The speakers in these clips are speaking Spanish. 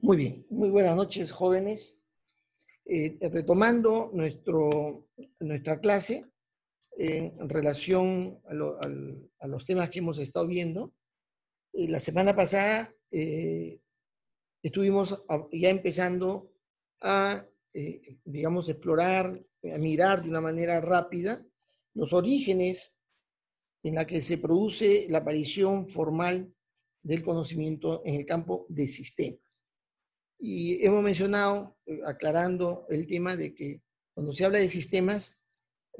Muy bien, muy buenas noches, jóvenes. Retomando nuestra clase en relación a los temas que hemos estado viendo, la semana pasada estuvimos ya empezando a, digamos, explorar, a mirar de una manera rápida los orígenes en la que se produce la aparición formal del conocimiento en el campo de sistemas. Y hemos mencionado, aclarando el tema de que cuando se habla de sistemas,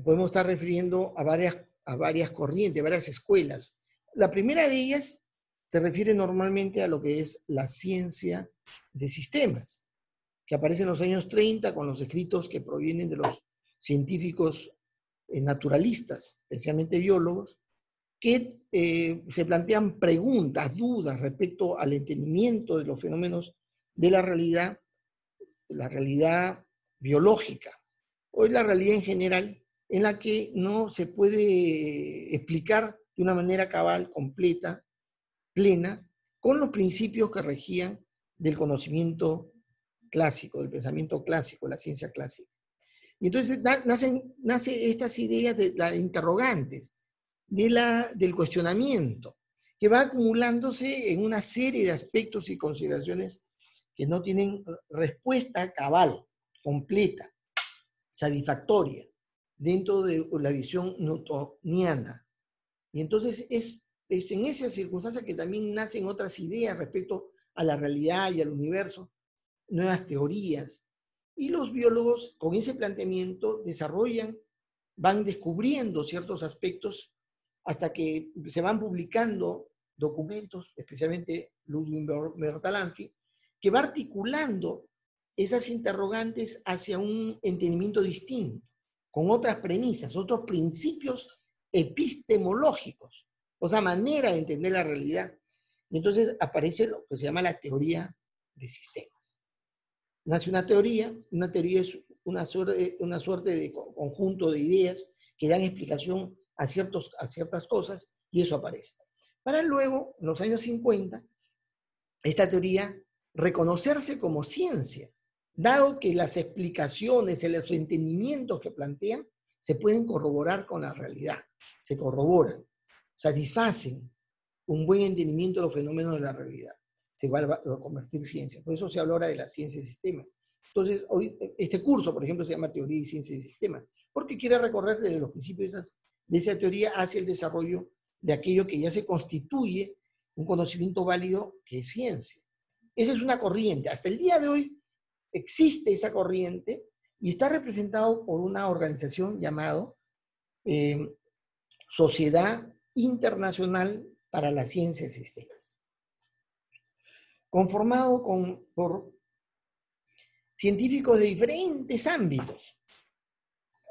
podemos estar refiriendo a varias corrientes, varias escuelas. La primera de ellas se refiere normalmente a lo que es la ciencia de sistemas, que aparece en los años 30 con los escritos que provienen de los científicos naturalistas, especialmente biólogos, que se plantean preguntas, dudas respecto al entendimiento de los fenómenos de la realidad biológica, o es la realidad en general, en la que no se puede explicar de una manera cabal, completa, plena, con los principios que regían del conocimiento clásico, del pensamiento clásico, la ciencia clásica. Y entonces nace estas ideas de las interrogantes, del cuestionamiento, que va acumulándose en una serie de aspectos y consideraciones que no tienen respuesta cabal, completa, satisfactoria, dentro de la visión newtoniana. Y entonces es en esa circunstancia que también nacen otras ideas respecto a la realidad y al universo, nuevas teorías. Y los biólogos con ese planteamiento van descubriendo ciertos aspectos hasta que se van publicando documentos, especialmente Ludwig Bertalanffy, que va articulando esas interrogantes hacia un entendimiento distinto, con otras premisas, otros principios epistemológicos, o sea, manera de entender la realidad. Y entonces aparece lo que se llama la teoría de sistemas. Nace una teoría es una suerte de conjunto de ideas que dan explicación a ciertas cosas, y eso aparece. Para luego, en los años 50, esta teoría reconocerse como ciencia, dado que las explicaciones, los entendimientos que plantean se pueden corroborar con la realidad, se corroboran, satisfacen un buen entendimiento de los fenómenos de la realidad, se va a convertir en ciencia. Por eso se habla ahora de la ciencia de sistemas. Entonces, hoy, este curso, por ejemplo, se llama Teoría y Ciencia de Sistemas, porque quiere recorrer desde los principios de esa teoría hacia el desarrollo de aquello que ya se constituye un conocimiento válido, que es ciencia. Esa es una corriente. Hasta el día de hoy existe esa corriente y está representado por una organización llamada Sociedad Internacional para la Ciencia de Sistemas, conformado por científicos de diferentes ámbitos,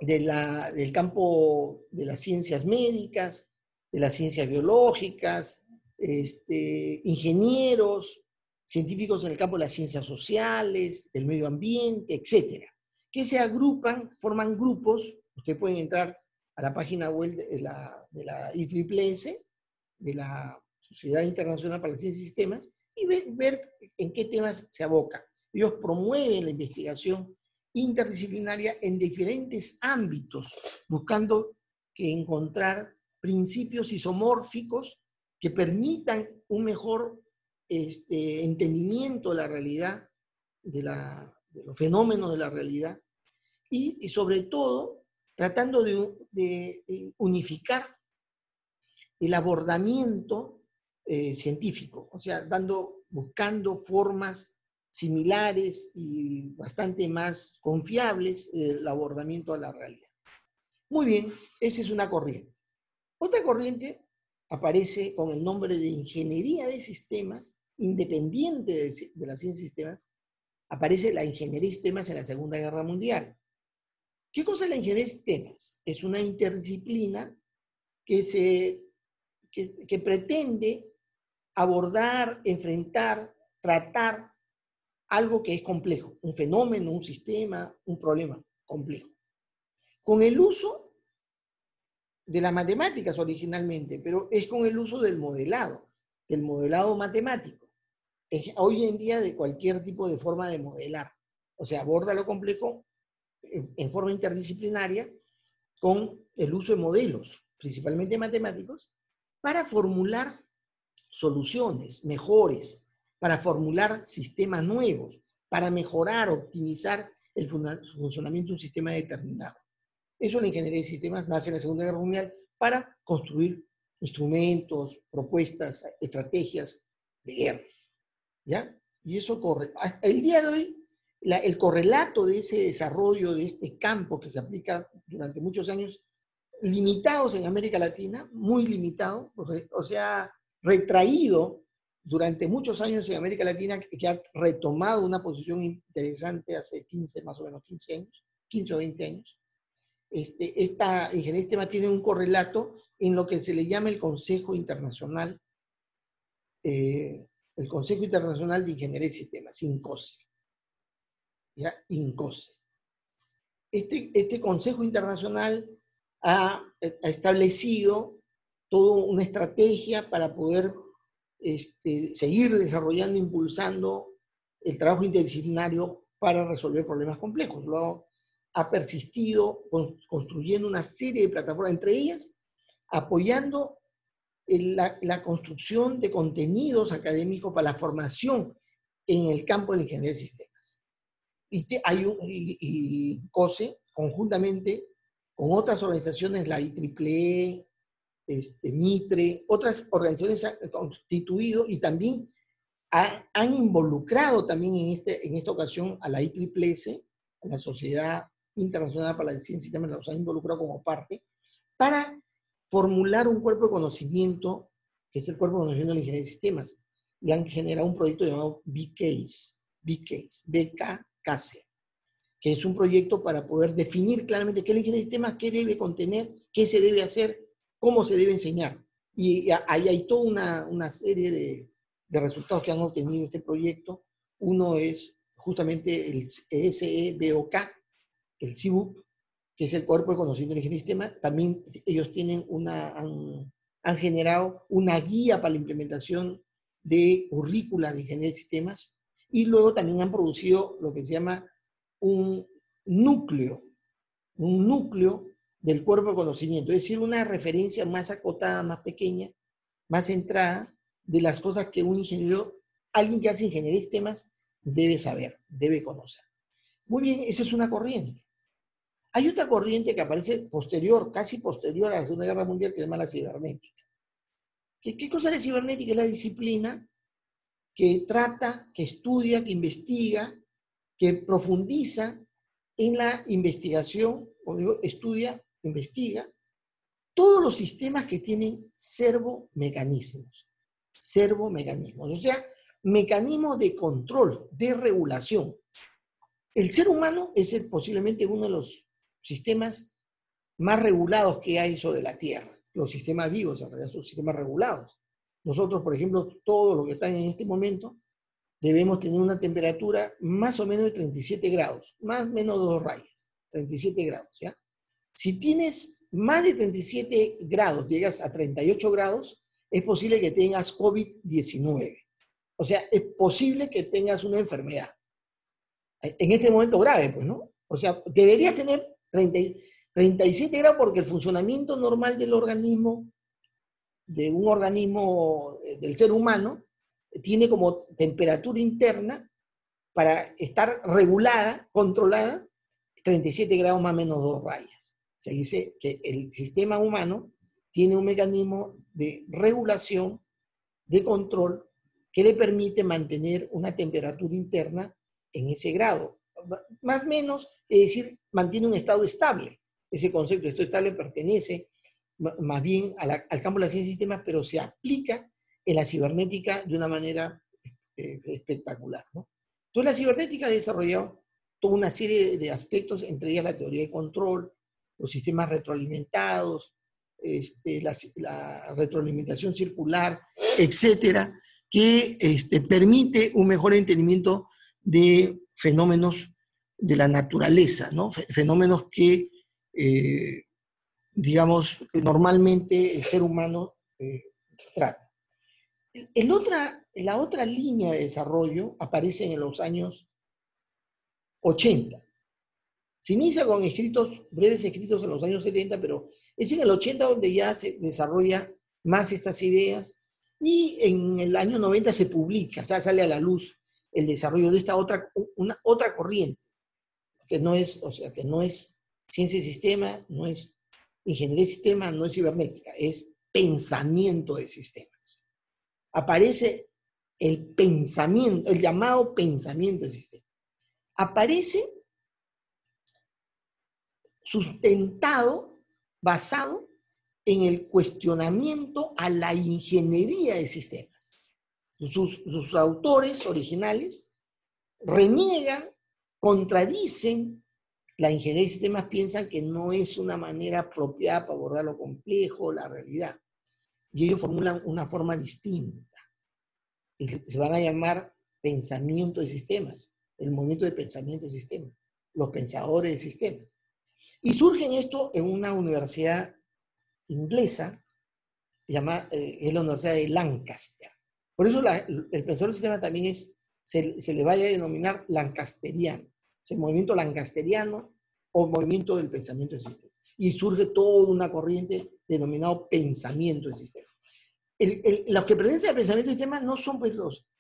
del campo de las ciencias médicas, de las ciencias biológicas, ingenieros, científicos en el campo de las ciencias sociales, del medio ambiente, etcétera, que se agrupan, forman grupos. Ustedes pueden entrar a la página web de la IEEE, de la Sociedad Internacional para la Ciencia y Sistemas, y ver en qué temas se abocan. Ellos promueven la investigación interdisciplinaria en diferentes ámbitos, buscando encontrar principios isomórficos que permitan un mejor entendimiento de la realidad, de los fenómenos de la realidad, y sobre todo tratando de unificar el abordamiento científico, o sea, buscando formas similares y bastante más confiables del abordamiento de la realidad. Muy bien, esa es una corriente. Otra corriente aparece con el nombre de ingeniería de sistemas, independiente de la ciencia de sistemas. Aparece la ingeniería de sistemas en la Segunda Guerra Mundial. ¿Qué cosa es la ingeniería de sistemas? Es una interdisciplina que pretende abordar, enfrentar, tratar algo que es complejo, un fenómeno, un sistema, un problema complejo, con el uso de las matemáticas originalmente, pero es con el uso del modelado matemático. hoy en día de cualquier tipo de forma de modelar. O sea, aborda lo complejo en forma interdisciplinaria con el uso de modelos, principalmente matemáticos, para formular soluciones mejores, para formular sistemas nuevos, para mejorar, optimizar el funcionamiento de un sistema determinado. Eso la ingeniería de sistemas nace en la Segunda Guerra Mundial para construir instrumentos, propuestas, estrategias de guerra. ¿Ya? Y eso corre. Hasta el día de hoy, el correlato de ese desarrollo, de este campo que se aplica durante muchos años, limitados en América Latina, muy limitado, o sea, retraído durante muchos años en América Latina, que ha retomado una posición interesante hace 15, más o menos 15 años, 15 o 20 años. Esta ingeniería de sistemas tiene un correlato en lo que se le llama el Consejo Internacional el Consejo Internacional de Ingeniería de Sistemas, INCOSE. ¿Ya? INCOSE. Este Consejo Internacional ha establecido toda una estrategia para poder seguir desarrollando, impulsando el trabajo interdisciplinario para resolver problemas complejos. Luego ha persistido construyendo una serie de plataformas, entre ellas apoyando la construcción de contenidos académicos para la formación en el campo de la ingeniería de sistemas. Y COSE, conjuntamente con otras organizaciones, la IEEE, MITRE, otras organizaciones han constituido y también han involucrado también en esta ocasión a la IEEE, a la Sociedad Internacional para la Ciencia y Sistemas, los han involucrado como parte, para formular un cuerpo de conocimiento, que es el cuerpo de conocimiento de la ingeniería de sistemas, y han generado un proyecto llamado BCASE, BKCASE, que es un proyecto para poder definir claramente qué es la ingeniería de sistemas, qué debe contener, qué se debe hacer, cómo se debe enseñar. Y ahí hay toda una serie de resultados que han obtenido este proyecto. Uno es justamente el SEBOK, el CIBUC, que es el cuerpo de conocimiento de la ingeniería de sistemas. También ellos tienen han generado una guía para la implementación de currícula de ingeniería de sistemas, y luego también han producido lo que se llama un núcleo del cuerpo de conocimiento, es decir, una referencia más acotada, más pequeña, más centrada de las cosas que un ingeniero, alguien que hace ingeniería de sistemas, debe saber, debe conocer. Muy bien, esa es una corriente. Hay otra corriente que aparece posterior, casi posterior a la Segunda Guerra Mundial, que se llama la cibernética. ¿Qué cosa es la cibernética? Es la disciplina que trata, que estudia, que investiga, que profundiza en la investigación, como digo, estudia, investiga, todos los sistemas que tienen servomecanismos. Servomecanismos, o sea, mecanismos de control, de regulación. El ser humano es posiblemente uno de los sistemas más regulados que hay sobre la Tierra. Los sistemas vivos, en realidad, son sistemas regulados. Nosotros, por ejemplo, todos los que están en este momento, debemos tener una temperatura más o menos de 37 grados, más o menos 2 rayas, 37 grados, ¿ya? Si tienes más de 37 grados, llegas a 38 grados, es posible que tengas COVID-19. O sea, es posible que tengas una enfermedad. En este momento grave, pues, ¿no? O sea, deberías tener 37 grados porque el funcionamiento normal del organismo, de un organismo del ser humano, tiene como temperatura interna para estar regulada, controlada, 37 grados más o menos 2 rayas. Se dice que el sistema humano tiene un mecanismo de regulación, de control, que le permite mantener una temperatura interna en ese grado. Más o menos, es decir, mantiene un estado estable. Ese concepto de estado estable pertenece más bien al campo de la ciencia de sistemas, pero se aplica en la cibernética de una manera espectacular, ¿no? Entonces la cibernética ha desarrollado toda una serie de aspectos, entre ellas la teoría de control, los sistemas retroalimentados, la retroalimentación circular, etcétera, que permite un mejor entendimiento de fenómenos de la naturaleza, ¿no? Fenómenos que, digamos, normalmente el ser humano trata. la otra línea de desarrollo aparece en los años 80. Se inicia con escritos, breves escritos en los años 70, pero es en el 80 donde ya se desarrolla más estas ideas, y en el año 90 se publica, o sea, sale a la luz el desarrollo de esta otra corriente, que no es, o sea, que no es ciencia de sistema, no es ingeniería de sistema, no es cibernética, es pensamiento de sistemas. Aparece el pensamiento, el llamado pensamiento de sistemas. Aparece sustentado, basado en el cuestionamiento a la ingeniería de sistemas. Sus autores originales reniegan, contradicen la ingeniería de sistemas, piensan que no es una manera apropiada para abordar lo complejo, la realidad. Y ellos formulan una forma distinta. Y se van a llamar pensamiento de sistemas, el movimiento de pensamiento de sistemas, los pensadores de sistemas. Y surge esto en una universidad inglesa, es la Universidad de Lancaster. Por eso el pensador de sistema también se le vaya a denominar lancasteriano. Es el movimiento lancasteriano o movimiento del pensamiento de sistema. Y surge toda una corriente denominado pensamiento de sistema. Los que pertenecen al pensamiento de sistema no son, pues,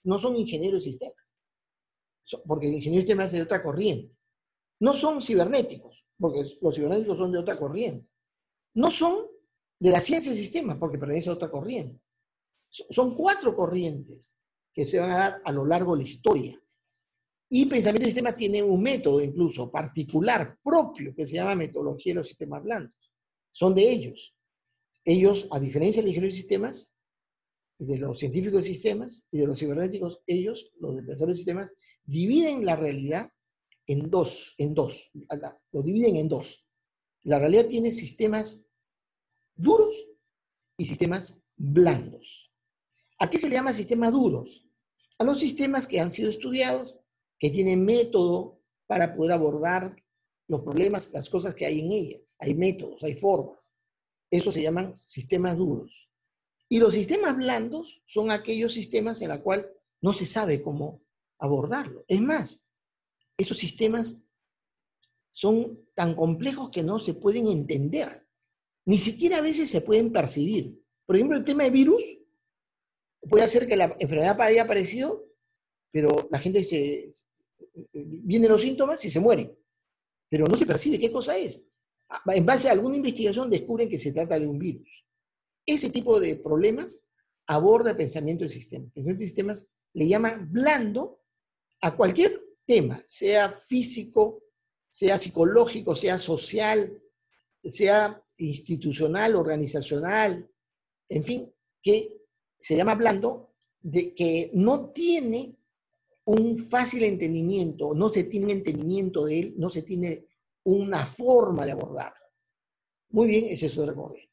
no son ingenieros de sistemas, porque el ingeniero de sistemas es de otra corriente. No son cibernéticos, porque los cibernéticos son de otra corriente. No son de la ciencia de sistemas, porque pertenece a otra corriente. Son 4 corrientes que se van a dar a lo largo de la historia. Y pensamiento de sistemas tiene un método incluso particular, propio, que se llama metodología de los sistemas blandos. Son de ellos. Ellos, a diferencia de los ingenieros de sistemas, y de los científicos de sistemas, y de los cibernéticos, ellos, los de pensadores de sistemas, dividen la realidad en dos. Lo dividen en 2. La realidad tiene sistemas duros y sistemas blandos. ¿A qué se le llama sistemas duros? A los sistemas que han sido estudiados, que tienen método para poder abordar los problemas, las cosas que hay en ellas. Hay métodos, hay formas. Eso se llaman sistemas duros. Y los sistemas blandos son aquellos sistemas en los cuales no se sabe cómo abordarlo. Es más, esos sistemas son tan complejos que no se pueden entender. Ni siquiera a veces se pueden percibir. Por ejemplo, el tema de virus puede hacer que la enfermedad haya aparecido, pero la gente vienen los síntomas y se muere. Pero no se percibe qué cosa es. En base a alguna investigación descubren que se trata de un virus. Ese tipo de problemas aborda el pensamiento de sistemas. El pensamiento de sistemas le llaman blando a cualquier tema, sea físico, sea psicológico, sea social, sea institucional, organizacional, en fin, que se llama blando, de que no tiene un fácil entendimiento, no se tiene entendimiento de él, no se tiene una forma de abordarlo. Muy bien, ese es otro corriente.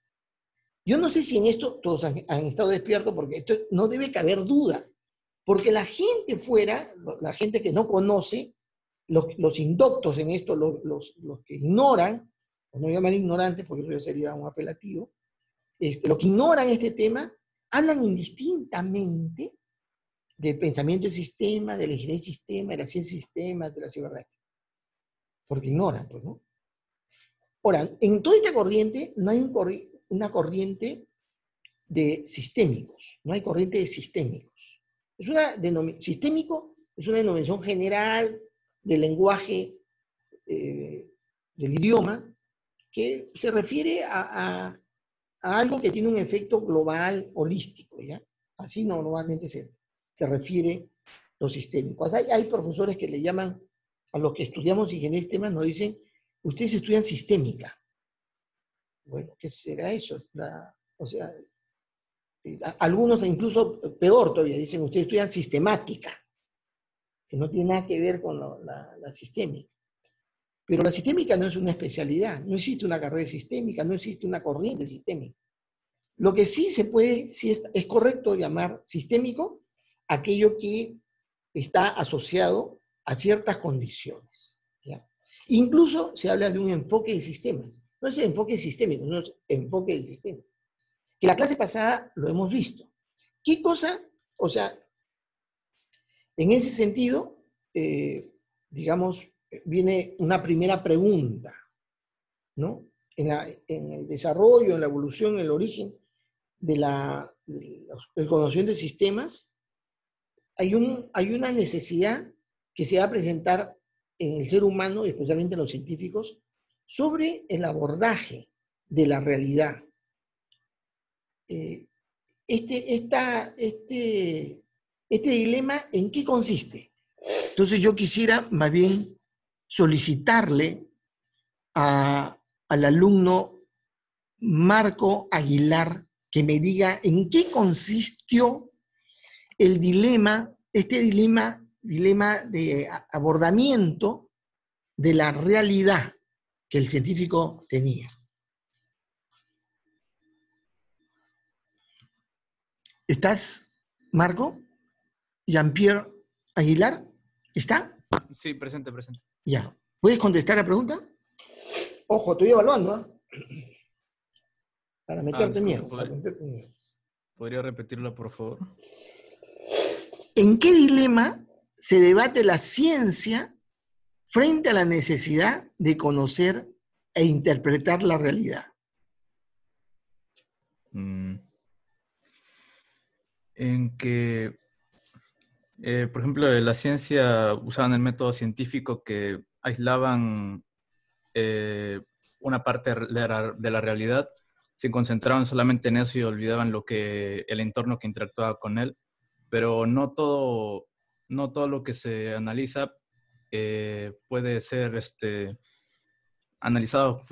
Yo no sé si en esto todos han estado despiertos, porque esto no debe caber duda, porque la gente fuera, la gente que no conoce, los indoctos en esto, los que ignoran, o no llamar ignorantes, porque eso ya sería un apelativo, los que ignoran este tema, hablan indistintamente del pensamiento de sistema, de la ingeniería de sistema, de la ciencia de sistemas, de la cibernética. Porque ignoran, pues, ¿no? Ahora, en toda esta corriente no hay una corriente de sistémicos, no hay corriente de sistémicos. Sistémico es una denominación general del lenguaje, del idioma, que se refiere a algo que tiene un efecto global, holístico, ¿ya? Así normalmente se refiere los sistémicos. Hay profesores que le llaman, a los que estudiamos ingeniería de sistemas, nos dicen, ustedes estudian sistémica. Bueno, ¿qué será eso? O sea, algunos incluso peor todavía, dicen, ustedes estudian sistemática, que no tiene nada que ver con la sistémica. Pero la sistémica no es una especialidad, no existe una carrera sistémica, no existe una corriente sistémica. Lo que sí se puede, sí es correcto llamar sistémico aquello que está asociado a ciertas condiciones, ¿ya? Incluso se habla de un enfoque de sistemas. No es enfoque sistémico, no es enfoque de sistemas. Que la clase pasada lo hemos visto. ¿Qué cosa? O sea, En ese sentido, digamos, viene una primera pregunta, ¿no? En el desarrollo, en la evolución, en el origen del conocimiento de sistemas, hay una necesidad que se va a presentar en el ser humano, especialmente en los científicos, sobre el abordaje de la realidad. Este dilema, ¿en qué consiste? Entonces yo quisiera más bien solicitarle al alumno Marco Aguilar que me diga en qué consistió el dilema, dilema de abordamiento de la realidad que el científico tenía. ¿Estás, Marco? ¿Jean-Pierre Aguilar? ¿Está? Sí, presente. Ya. ¿Puedes contestar la pregunta? Ojo, estoy evaluando, ¿eh? Para meterte miedo. ¿Podría repetirla, por favor? ¿En qué dilema se debate la ciencia frente a la necesidad de conocer e interpretar la realidad? En que, por ejemplo, la ciencia usaban el método científico que aislaban una parte de la realidad, se concentraban solamente en eso y olvidaban el entorno que interactuaba con él, pero no todo lo que se analiza puede ser analizado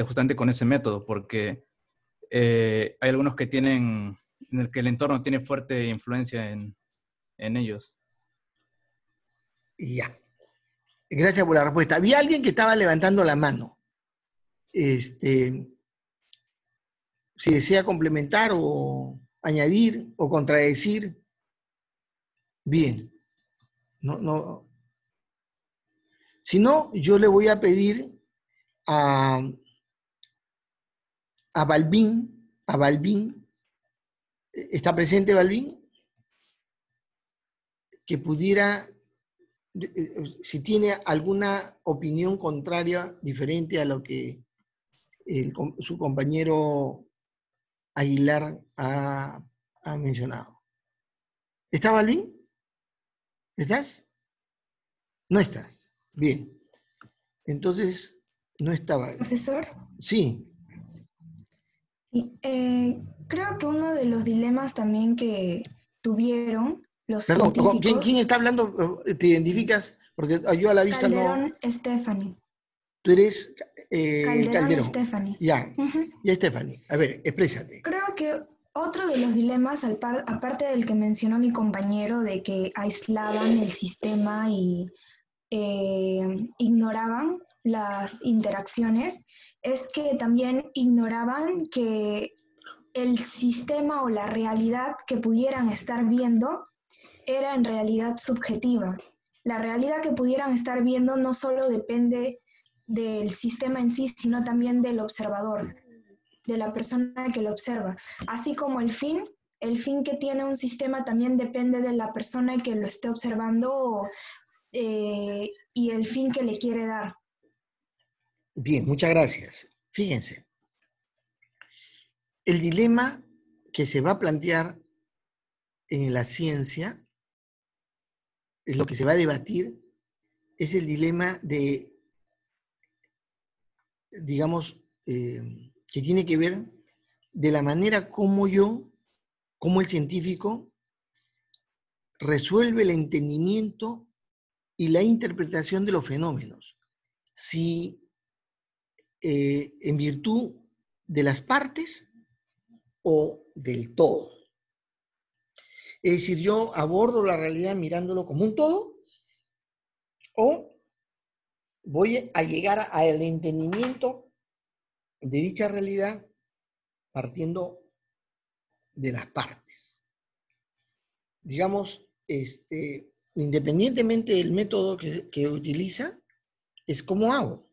justamente con ese método, porque hay algunos que en el que el entorno tiene fuerte influencia en ellos. Ya. Gracias por la respuesta. Había alguien que estaba levantando la mano. Si desea complementar o añadir o contradecir, bien. No. Si no, yo le voy a pedir a Balbín, ¿está presente Balbín? Que pudiera, si tiene alguna opinión contraria, diferente a lo que su compañero Aguilar ha mencionado. ¿Está Balbín? ¿Estás? No estás. Bien. Entonces, no estaba. Profesor. Sí. Sí, creo que uno de los dilemas también que tuvieron los científicos... ¿Quién está hablando? ¿Te identificas? Porque yo a la vista Calderón Stephanie. Tú eres Calderón Stephanie. Ya, ya Stephanie. A ver, exprésate. Creo que otro de los dilemas, aparte del que mencionó mi compañero, de que aislaban el sistema y ignoraban las interacciones, es que también ignoraban que el sistema o la realidad que pudieran estar viendo era en realidad subjetiva. La realidad que pudieran estar viendo no solo depende del sistema en sí, sino también del observador, de la persona que lo observa. Así como el fin que tiene un sistema también depende de la persona que lo esté observando y el fin que le quiere dar. Bien, muchas gracias. Fíjense, el dilema que se va a plantear en la ciencia, es lo que se va a debatir, es el dilema de, digamos, que tiene que ver de la manera como el científico, resuelve el entendimiento y la interpretación de los fenómenos. Si en virtud de las partes o del todo. Es decir, yo abordo la realidad mirándolo como un todo o voy a llegar al entendimiento de dicha realidad partiendo de las partes. Digamos, independientemente del método que utiliza, es como hago.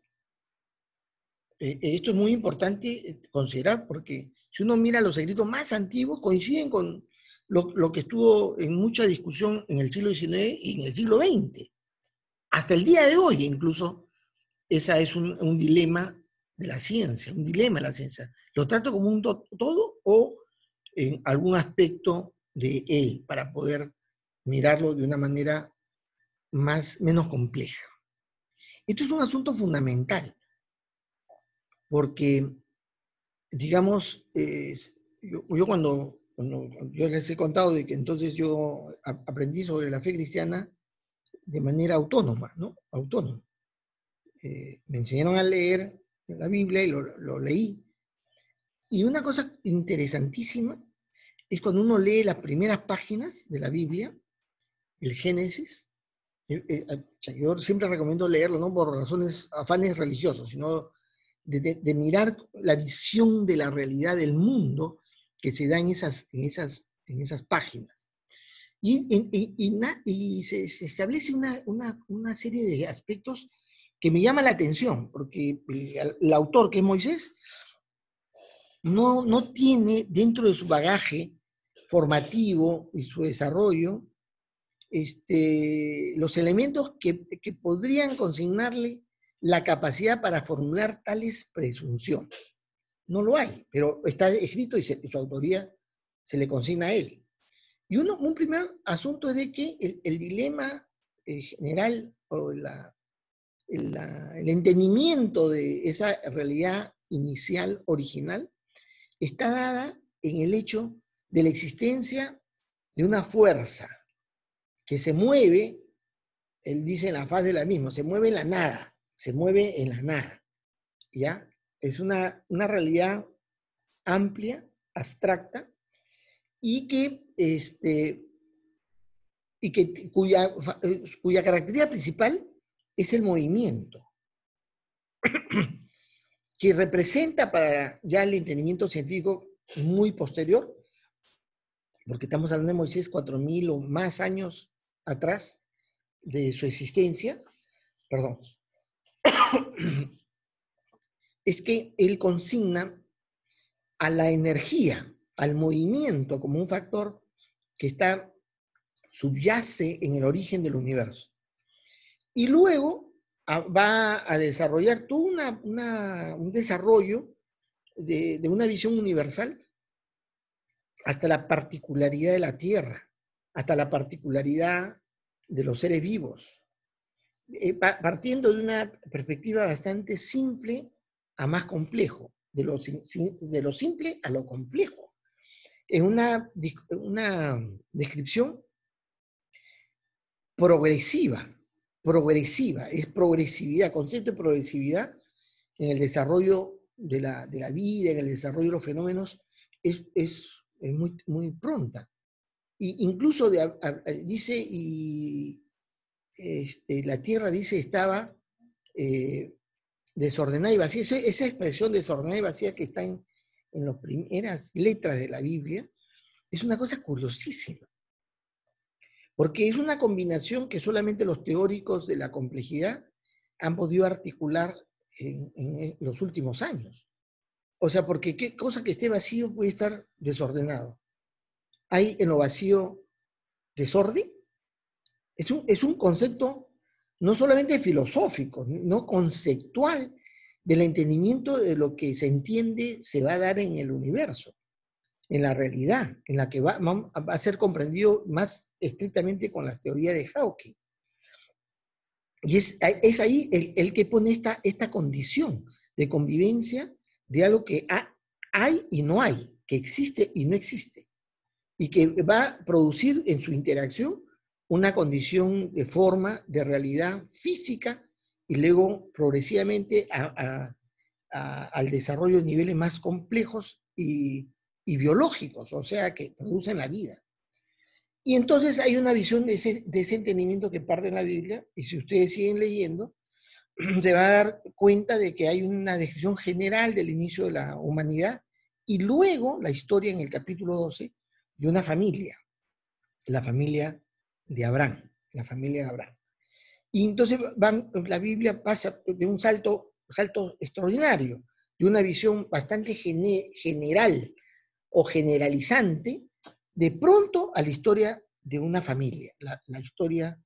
Esto es muy importante considerar porque si uno mira los escritos más antiguos, coinciden con lo que estuvo en mucha discusión en el siglo XIX y en el siglo XX. Hasta el día de hoy, incluso, esa es un dilema de la ciencia, un dilema de la ciencia. ¿Lo trato como un todo o en algún aspecto de él para poder mirarlo de una manera menos compleja? Esto es un asunto fundamental, porque, digamos, yo cuando yo les he contado de que entonces yo aprendí sobre la fe cristiana de manera autónoma, ¿no? Autónoma. Me enseñaron a leer la Biblia y lo leí. Y una cosa interesantísima es cuando uno lee las primeras páginas de la Biblia, el Génesis. Yo siempre recomiendo leerlo, no por afanes religiosos, sino de mirar la visión de la realidad del mundo que se da en esas páginas. Y se establece una serie de aspectos que me llama la atención, porque el autor, que es Moisés, no tiene dentro de su bagaje formativo y su desarrollo los elementos que podrían consignarle la capacidad para formular tales presunciones. No lo hay, pero está escrito y su autoría se le consigna a él. Y un primer asunto es de que el dilema general o el entendimiento de esa realidad inicial, original, está dada en el hecho de la existencia de una fuerza que se mueve, él dice en la faz de la misma, se mueve en la nada, ¿ya? Es una realidad amplia, abstracta, y cuya característica principal es el movimiento, que representa para ya el entendimiento científico muy posterior, porque estamos hablando de Moisés 4.000 o más años atrás de su existencia, perdón, es que él consigna a la energía, al movimiento como un factor que subyace en el origen del universo. Y luego va a desarrollar todo un desarrollo de una visión universal hasta la particularidad de la Tierra, hasta la particularidad de los seres vivos, partiendo de una perspectiva bastante simple a más complejo, de lo simple a lo complejo, en una descripción progresiva, es progresividad, concepto de progresividad en el desarrollo de la vida, en el desarrollo de los fenómenos, es muy, muy pronta. Incluso dice, la Tierra, dice, estaba desordenada y vacía. Esa expresión desordenada y vacía que está en las primeras letras de la Biblia es una cosa curiosísima, porque es una combinación que solamente los teóricos de la complejidad han podido articular en los últimos años. O sea, porque qué cosa que esté vacío puede estar desordenado. ¿Hay en lo vacío desorden? Es un concepto no solamente filosófico, no conceptual del entendimiento de lo que se entiende se va a dar en el universo, en la realidad, en la que va a ser comprendido más estrictamente con las teorías de Hawking. Y es ahí el que pone esta condición de convivencia de algo que hay y no hay, que existe y no existe, y que va a producir en su interacción una condición de forma, de realidad física, y luego progresivamente al desarrollo de niveles más complejos y biológicos, o sea, que producen la vida. Y entonces hay una visión de ese entendimiento que parte en la Biblia, y si ustedes siguen leyendo, se va a dar cuenta de que hay una descripción general del inicio de la humanidad, y luego la historia en el capítulo 12 de una familia, la familia de Abraham, Y entonces la Biblia pasa de un salto extraordinario, de una visión bastante general o generalizante de pronto a la historia de una familia, la historia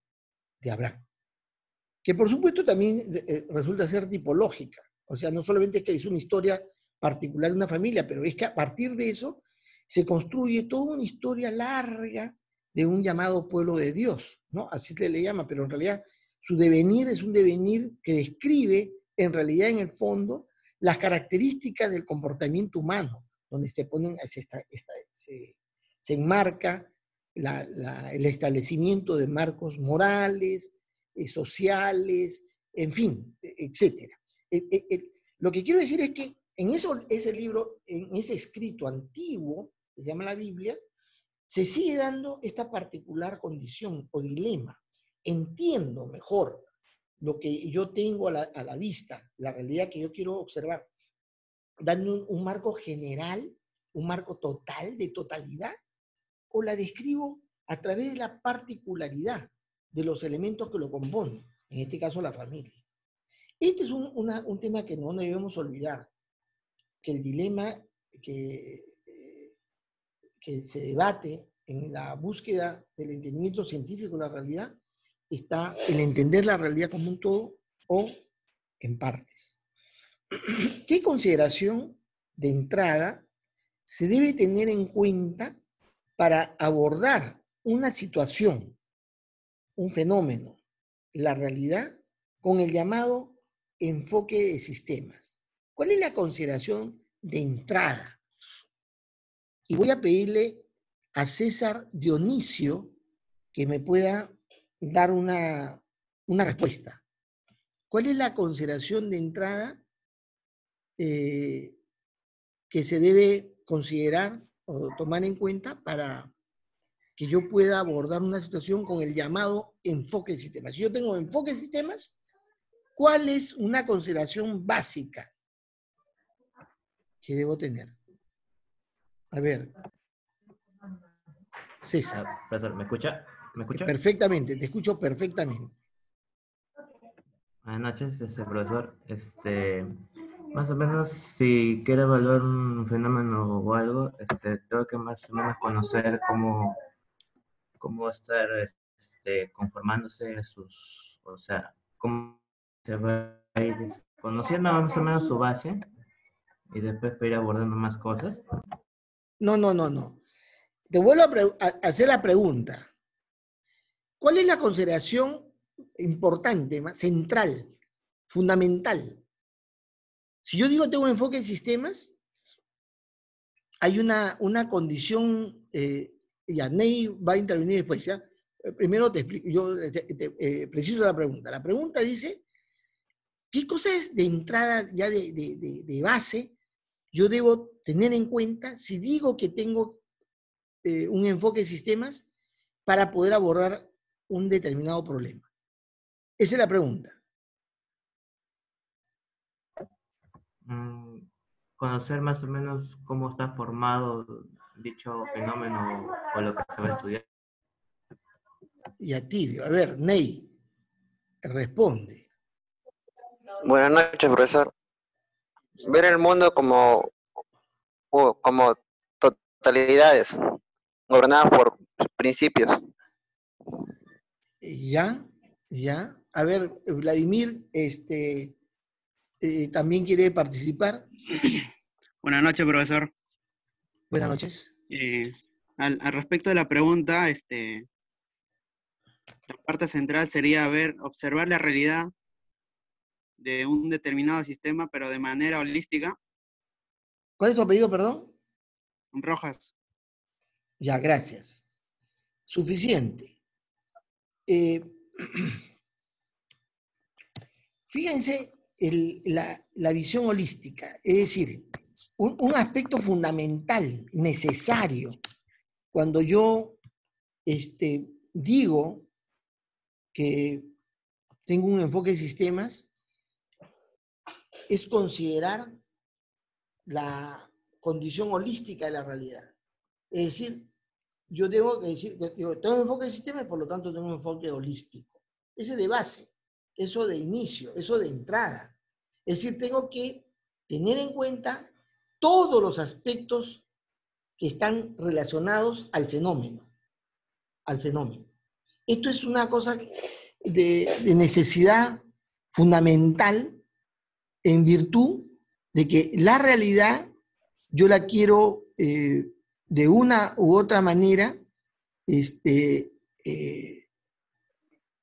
de Abraham, que por supuesto también resulta ser tipológica. O sea, no solamente es que es una historia particular de una familia, pero es que a partir de eso se construye toda una historia larga de un llamado pueblo de Dios, ¿no? Así se le llama, pero en realidad su devenir es un devenir que describe, en realidad, en el fondo, las características del comportamiento humano, donde se ponen, se enmarca el establecimiento de marcos morales, sociales, en fin, etcétera. Lo que quiero decir es que en ese libro, en ese escrito antiguo, que se llama la Biblia, se sigue dando esta particular condición o dilema. Entiendo mejor lo que yo tengo a la vista, la realidad que yo quiero observar, dando un marco general, un marco total, de totalidad, o la describo a través de la particularidad de los elementos que lo componen, en este caso la familia. Este es un tema que no debemos olvidar, que el dilema que se debate en la búsqueda del entendimiento científico de la realidad está el entender la realidad como un todo o en partes. ¿Qué consideración de entrada se debe tener en cuenta para abordar una situación, un fenómeno, la realidad, con el llamado enfoque de sistemas? ¿Cuál es la consideración de entrada? Y voy a pedirle a César Dionisio que me pueda dar una respuesta. ¿Cuál es la consideración de entrada que se debe considerar o tomar en cuenta para que yo pueda abordar una situación con el llamado enfoque de sistemas? Si yo tengo enfoque de sistemas, ¿cuál es una consideración básica que debo tener? A ver, César. Profesor, ¿me escucha? ¿Me escucha? Perfectamente, te escucho perfectamente. Buenas noches, profesor. Más o menos, si quiere evaluar un fenómeno o algo, tengo que más o menos conocer cómo estar conformándose o sea, cómo se va a ir conociendo más o menos su base y después ir abordando más cosas. No. Te vuelvo a hacer la pregunta. ¿Cuál es la consideración importante, central, fundamental? Si yo digo tengo enfoque en sistemas, hay una condición, y Ney va a intervenir después, ¿ya? Primero te explico, yo preciso la pregunta. La pregunta dice, ¿qué cosas de entrada ya de base yo debo tener en cuenta si digo que tengo un enfoque de sistemas para poder abordar un determinado problema? Esa es la pregunta. Conocer más o menos cómo está formado dicho fenómeno o lo que se va a estudiar. Y a tibio. A ver, Ney, responde. Buenas noches, profesor. Ver el mundo como totalidades, gobernadas por principios. Ya. A ver, Vladimir, también quiere participar. Buenas noches, profesor. Buenas noches. Al respecto de la pregunta, la parte central sería observar la realidad de un determinado sistema, pero de manera holística. ¿Cuál es tu apellido, perdón? Rojas. Ya, gracias. Suficiente. Fíjense la visión holística, es decir, un aspecto fundamental, necesario, cuando yo digo que tengo un enfoque de sistemas, es considerar la condición holística de la realidad. Es decir, yo debo decir, tengo un enfoque de sistemas y por lo tanto tengo un enfoque holístico. Ese de base, eso de inicio, eso de entrada. Es decir, tengo que tener en cuenta todos los aspectos que están relacionados al fenómeno. Esto es una cosa de necesidad fundamental en virtud de que la realidad yo la quiero de una u otra manera,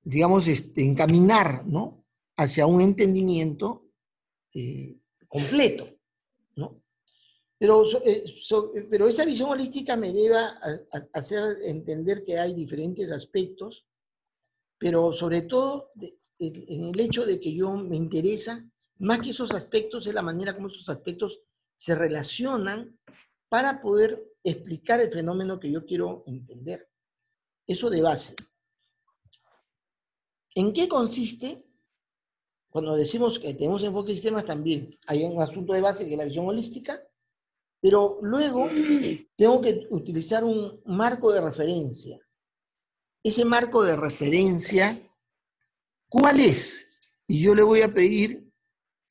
digamos, encaminar, ¿no?, hacia un entendimiento completo, ¿no? Pero esa visión holística me lleva a hacer entender que hay diferentes aspectos, pero sobre todo en el hecho de que yo me interesa, más que esos aspectos, es la manera como esos aspectos se relacionan para poder explicar el fenómeno que yo quiero entender. Eso de base. ¿En qué consiste? Cuando decimos que tenemos enfoque de sistemas, también hay un asunto de base que es la visión holística, pero luego tengo que utilizar un marco de referencia. Ese marco de referencia, ¿cuál es? Y yo le voy a pedir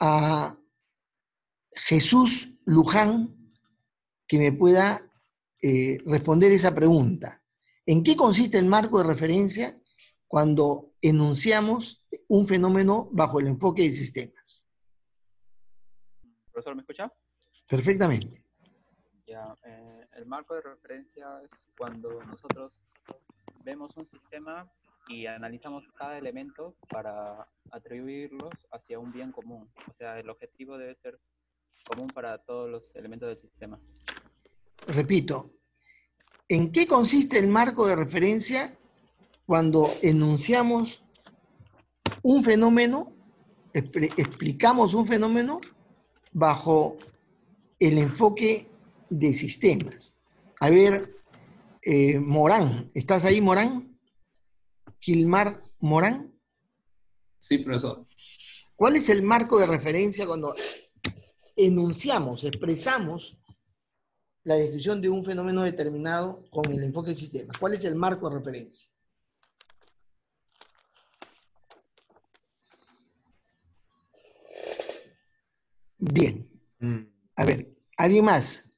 a Jesús Luján que me pueda responder esa pregunta. ¿En qué consiste el marco de referencia cuando enunciamos un fenómeno bajo el enfoque de sistemas? ¿Profesor, me escucha? Perfectamente. Ya, el marco de referencia es cuando nosotros vemos un sistema y analizamos cada elemento para atribuirlos hacia un bien común. O sea, el objetivo debe ser común para todos los elementos del sistema. Repito, ¿en qué consiste el marco de referencia cuando enunciamos un fenómeno, explicamos un fenómeno bajo el enfoque de sistemas? A ver, Morán, ¿estás ahí, Morán? Gilmar Morán. Sí, profesor. ¿Cuál es el marco de referencia cuando enunciamos, expresamos la descripción de un fenómeno determinado con el enfoque de sistemas? ¿Cuál es el marco de referencia? Bien. A ver, ¿alguien más?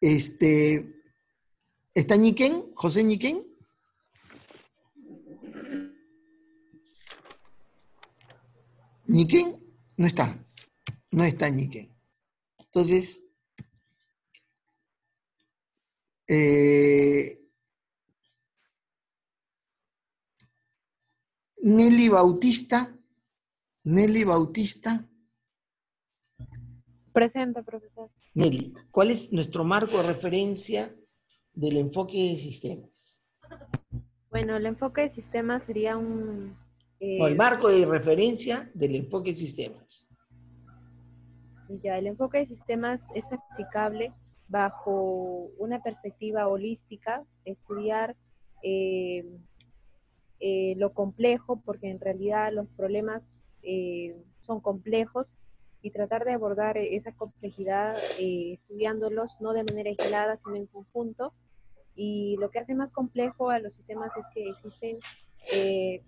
¿Está Ñiquén? ¿José Ñiquén? ¿Ñiquén? No está. No está Ñiquén. Entonces, Nelly Bautista. Nelly Bautista. Presente, profesor. Nelly, ¿cuál es nuestro marco de referencia del enfoque de sistemas? Bueno, el enfoque de sistemas sería un... No, el marco de referencia del enfoque de sistemas. Ya, el enfoque de sistemas es aplicable bajo una perspectiva holística, estudiar lo complejo, porque en realidad los problemas son complejos, y tratar de abordar esa complejidad estudiándolos no de manera aislada, sino en conjunto. Y lo que hace más complejo a los sistemas es que existen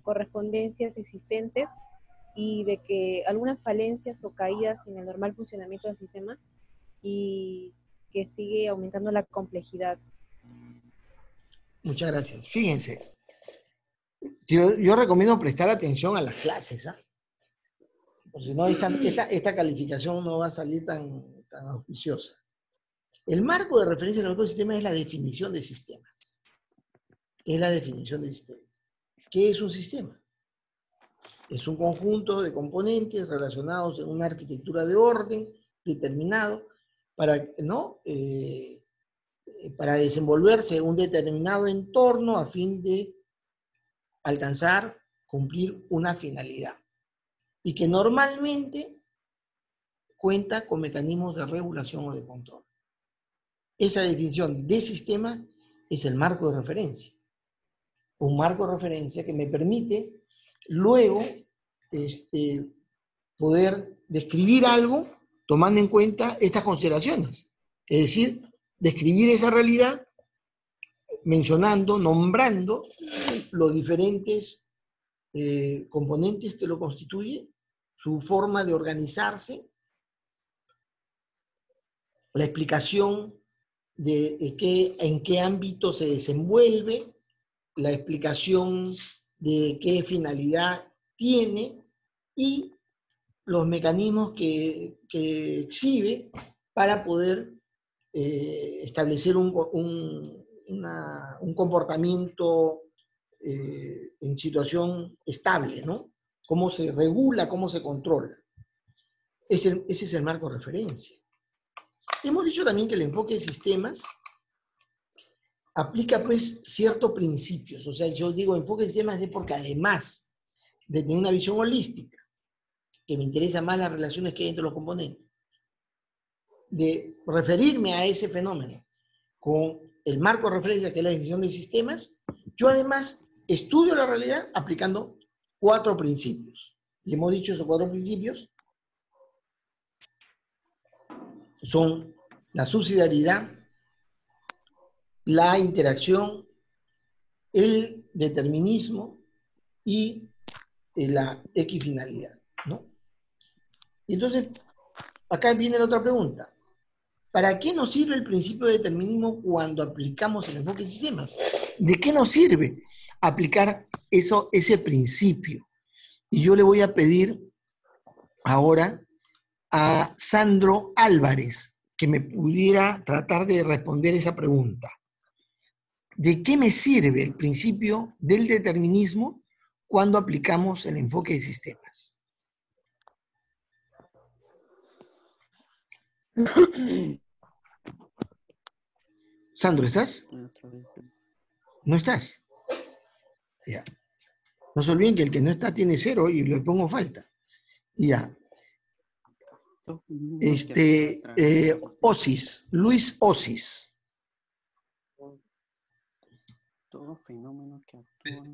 correspondencias existentes y de que algunas falencias o caídas en el normal funcionamiento del sistema, y que sigue aumentando la complejidad. Muchas gracias. Fíjense, yo recomiendo prestar atención a las clases, ¿ah? Porque si no, esta calificación no va a salir tan auspiciosa. El marco de referencia del sistema es la definición de sistemas. Es la definición de sistemas. ¿Qué es un sistema? Es un conjunto de componentes relacionados en una arquitectura de orden determinado para, ¿no?, para desenvolverse en un determinado entorno a fin de alcanzar, cumplir una finalidad. Y que normalmente cuenta con mecanismos de regulación o de control. Esa definición de sistema es el marco de referencia. Un marco de referencia que me permite luego poder describir algo tomando en cuenta estas consideraciones. Es decir, describir esa realidad mencionando, nombrando los diferentes componentes que lo constituyen, su forma de organizarse, la explicación en qué ámbito se desenvuelve, la explicación de qué finalidad tiene y los mecanismos que exhibe para poder establecer un comportamiento en situación estable, ¿no? Cómo se regula, cómo se controla. Ese es el marco de referencia. Hemos dicho también que el enfoque de sistemas aplica pues ciertos principios. O sea, yo digo enfoque de sistemas es porque además de tener una visión holística, que me interesa más las relaciones que hay entre los componentes, de referirme a ese fenómeno con el marco de referencia que es la definición de sistemas, yo además estudio la realidad aplicando 4 principios. Y hemos dicho esos 4 principios son la subsidiariedad, la interacción, el determinismo y la equifinalidad, ¿no? Y entonces, acá viene la otra pregunta. ¿Para qué nos sirve el principio de determinismo cuando aplicamos el enfoque de sistemas? ¿De qué nos sirve aplicar ese principio? Y yo le voy a pedir ahora a Sandro Álvarez que me pudiera tratar de responder esa pregunta. ¿De qué me sirve el principio del determinismo cuando aplicamos el enfoque de sistemas? Sandro, ¿estás? ¿No estás? Ya. No se olviden que el que no está tiene 0 y le pongo falta. Ya. Osis, Luis Osis. Todo fenómeno que actúa.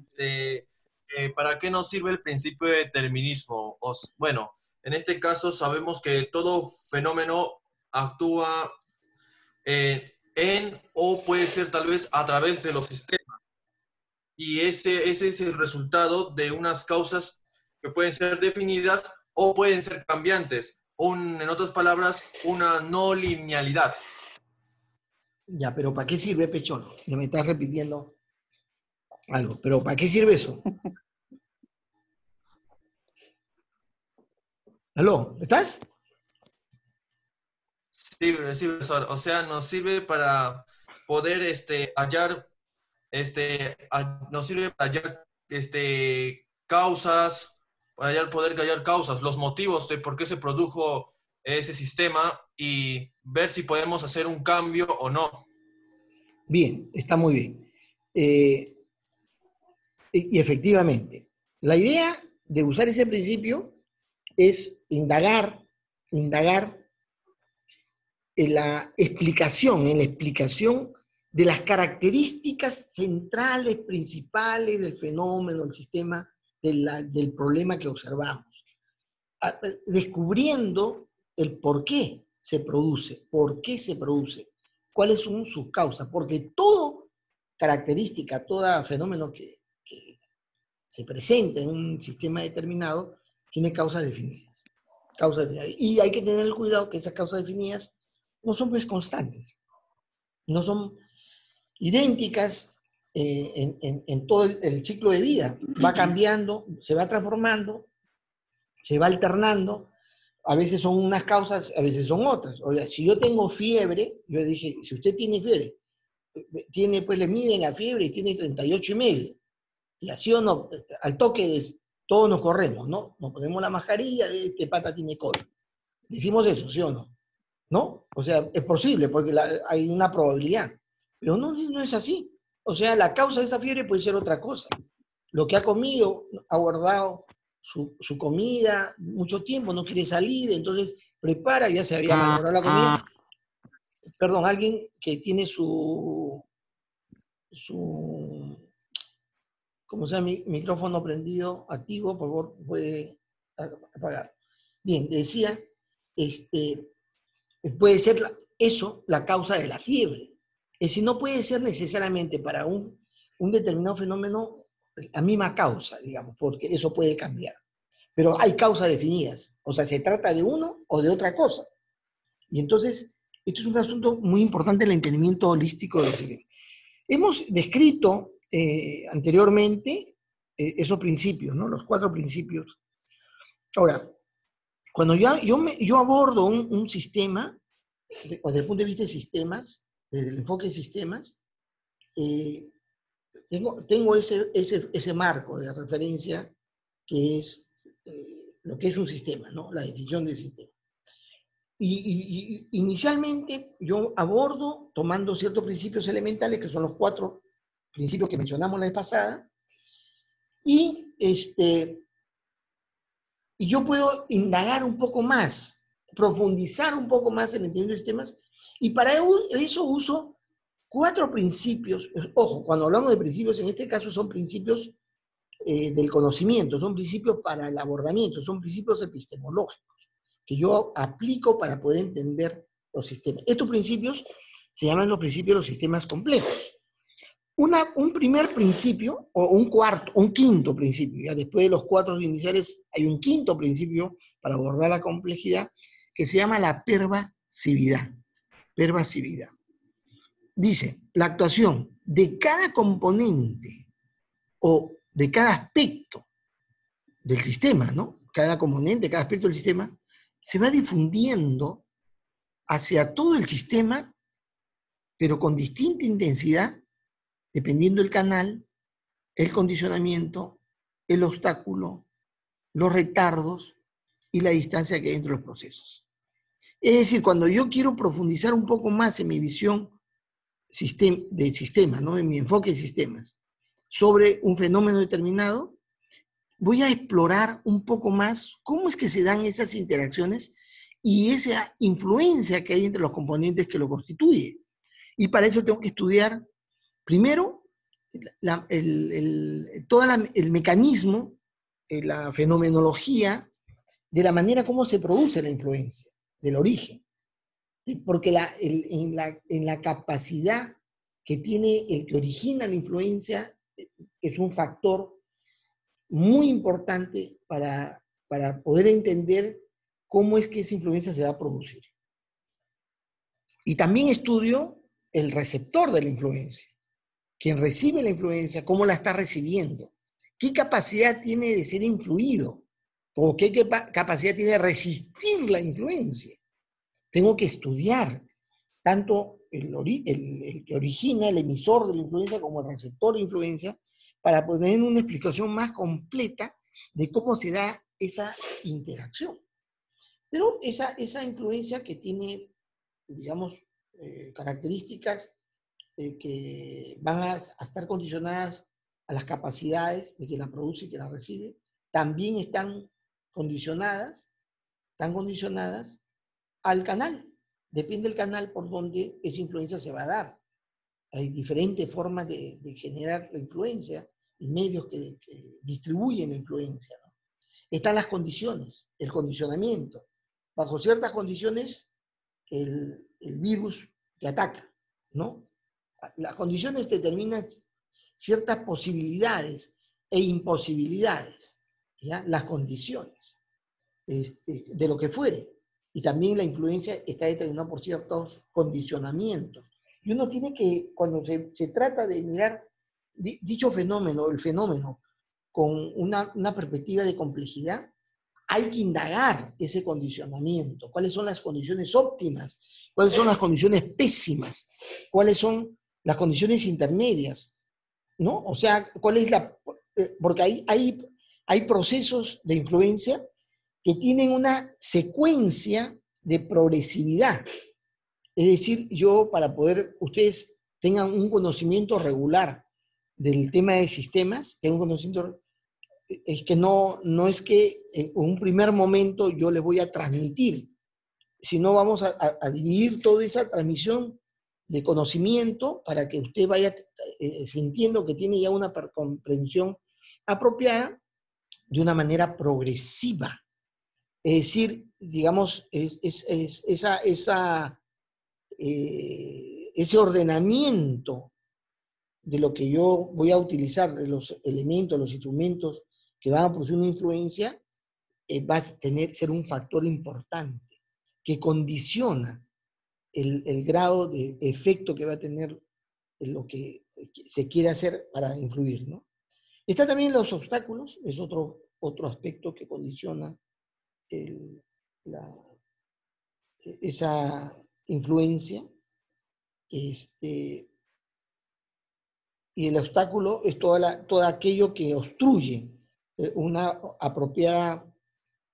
¿Para qué nos sirve el principio de determinismo? Bueno, en este caso sabemos que todo fenómeno actúa en o puede ser tal vez a través de los sistemas. Y ese es el resultado de unas causas que pueden ser definidas o pueden ser cambiantes. En otras palabras, una no linealidad. Ya, pero ¿para qué sirve, Pechón? Ya me estás repitiendo algo, pero ¿para qué sirve eso? ¿Aló? ¿Estás? Sí, profesor. O sea, nos sirve para poder hallar, nos sirve para hallar causas, para poder hallar causas, los motivos de por qué se produjo ese sistema y ver si podemos hacer un cambio o no. Bien, está muy bien. Y efectivamente, la idea de usar ese principio es indagar en la explicación de las características centrales, principales del fenómeno, del sistema, del problema que observamos. Descubriendo el por qué se produce, cuáles son sus causas, porque toda característica, todo fenómeno que se presenta en un sistema determinado tiene causas definidas. Y hay que tener el cuidado que esas causas definidas no son pues constantes, no son idénticas en todo el ciclo de vida. Va cambiando, se va transformando, se va alternando. A veces son unas causas, a veces son otras. O sea, si yo tengo fiebre, yo dije, si usted tiene fiebre, pues le miden la fiebre y tiene 38,5. Y así o no, al toque todos nos corremos, ¿no? Nos ponemos la mascarilla, este pata tiene COVID. Decimos eso, ¿sí o no? ¿No? O sea, es posible porque hay una probabilidad. Pero no es así. O sea, la causa de esa fiebre puede ser otra cosa. Lo que ha comido, ha guardado su comida mucho tiempo, no quiere salir, entonces prepara, ya se había malogrado la comida. Perdón, alguien que tiene como sea, mi micrófono prendido, activo, por favor, puede apagar. Bien, decía, puede ser eso la causa de la fiebre. Es decir, no puede ser necesariamente para un determinado fenómeno la misma causa, digamos, porque eso puede cambiar. Pero hay causas definidas, o sea, se trata de uno o de otra cosa. Y entonces, Esto es un asunto muy importante en el entendimiento holístico de los sistemas. Hemos descrito anteriormente esos principios, ¿no? Los 4 principios. Ahora, cuando yo abordo un sistema, desde el punto de vista de sistemas, desde el enfoque de sistemas, tengo ese marco de referencia que es lo que es un sistema, ¿no? La definición del sistema. Y inicialmente yo abordo tomando ciertos principios elementales, que son los 4 principios que mencionamos la vez pasada, y yo puedo indagar un poco más, profundizar un poco más en el entendimiento de sistemas, y para eso uso 4 principios. Ojo, cuando hablamos de principios, en este caso son principios del conocimiento, son principios para el abordamiento, son principios epistemológicos, que yo aplico para poder entender los sistemas. Estos principios se llaman los principios de los sistemas complejos. Un primer principio, o un quinto principio, ya después de los 4 iniciales hay un quinto principio para abordar la complejidad, que se llama la pervasividad. Pervasividad. Dice, la actuación de cada componente o de cada aspecto del sistema, ¿no? Cada componente, cada aspecto del sistema, se va difundiendo hacia todo el sistema, pero con distinta intensidad, dependiendo del canal, el condicionamiento, el obstáculo, los retardos y la distancia que hay entre los procesos. Es decir, cuando yo quiero profundizar un poco más en mi visión de sistemas, ¿no? En mi enfoque de sistemas, sobre un fenómeno determinado, voy a explorar un poco más cómo es que se dan esas interacciones y esa influencia que hay entre los componentes que lo constituyen. Y para eso tengo que estudiar, primero, todo el mecanismo, la fenomenología, de la manera como se produce la influencia, del origen. Porque en la capacidad que tiene el que origina la influencia es un factor muy importante para poder entender cómo es que esa influencia se va a producir. Y también estudio el receptor de la influencia, quien recibe la influencia, cómo la está recibiendo, qué capacidad tiene de ser influido, o qué capacidad tiene de resistir la influencia. Tengo que estudiar tanto el que origina, el emisor de la influencia, como el receptor de influencia, para poder tener una explicación más completa de cómo se da esa interacción. Pero esa influencia que tiene, digamos, características que van a estar condicionadas a las capacidades de quien la produce y quien la recibe, también están condicionadas al canal. Depende del canal por donde esa influencia se va a dar. Hay diferentes formas de generar la influencia y medios que distribuyen la influencia, ¿no? Están las condiciones, el condicionamiento. Bajo ciertas condiciones, el virus te ataca, ¿no? Las condiciones determinan ciertas posibilidades e imposibilidades, ¿ya? Las condiciones de lo que fuere. Y también la influencia está determinada por ciertos condicionamientos. Y uno tiene que, cuando se trata de mirar dicho fenómeno, el fenómeno, con una perspectiva de complejidad, hay que indagar ese condicionamiento. ¿Cuáles son las condiciones óptimas? ¿Cuáles son las condiciones pésimas? ¿Cuáles son las condiciones intermedias? ¿No? O sea, ¿cuál es porque hay procesos de influencia que tienen una secuencia de progresividad. Es decir, para ustedes tengan un conocimiento regular del tema de sistemas, tengan un conocimiento, es que no es que en un primer momento yo les voy a transmitir, sino vamos a dividir toda esa transmisión de conocimiento para que usted vaya sintiendo que tiene ya una comprensión apropiada de una manera progresiva. Es decir, digamos, ese ordenamiento de lo que yo voy a utilizar, de los elementos, los instrumentos que van a producir una influencia, va a ser un factor importante que condiciona el grado de efecto que va a tener en lo que se quiere hacer para influir, ¿no? Está también los obstáculos, es otro aspecto que condiciona esa influencia. Y el obstáculo es todo aquello que obstruye una apropiada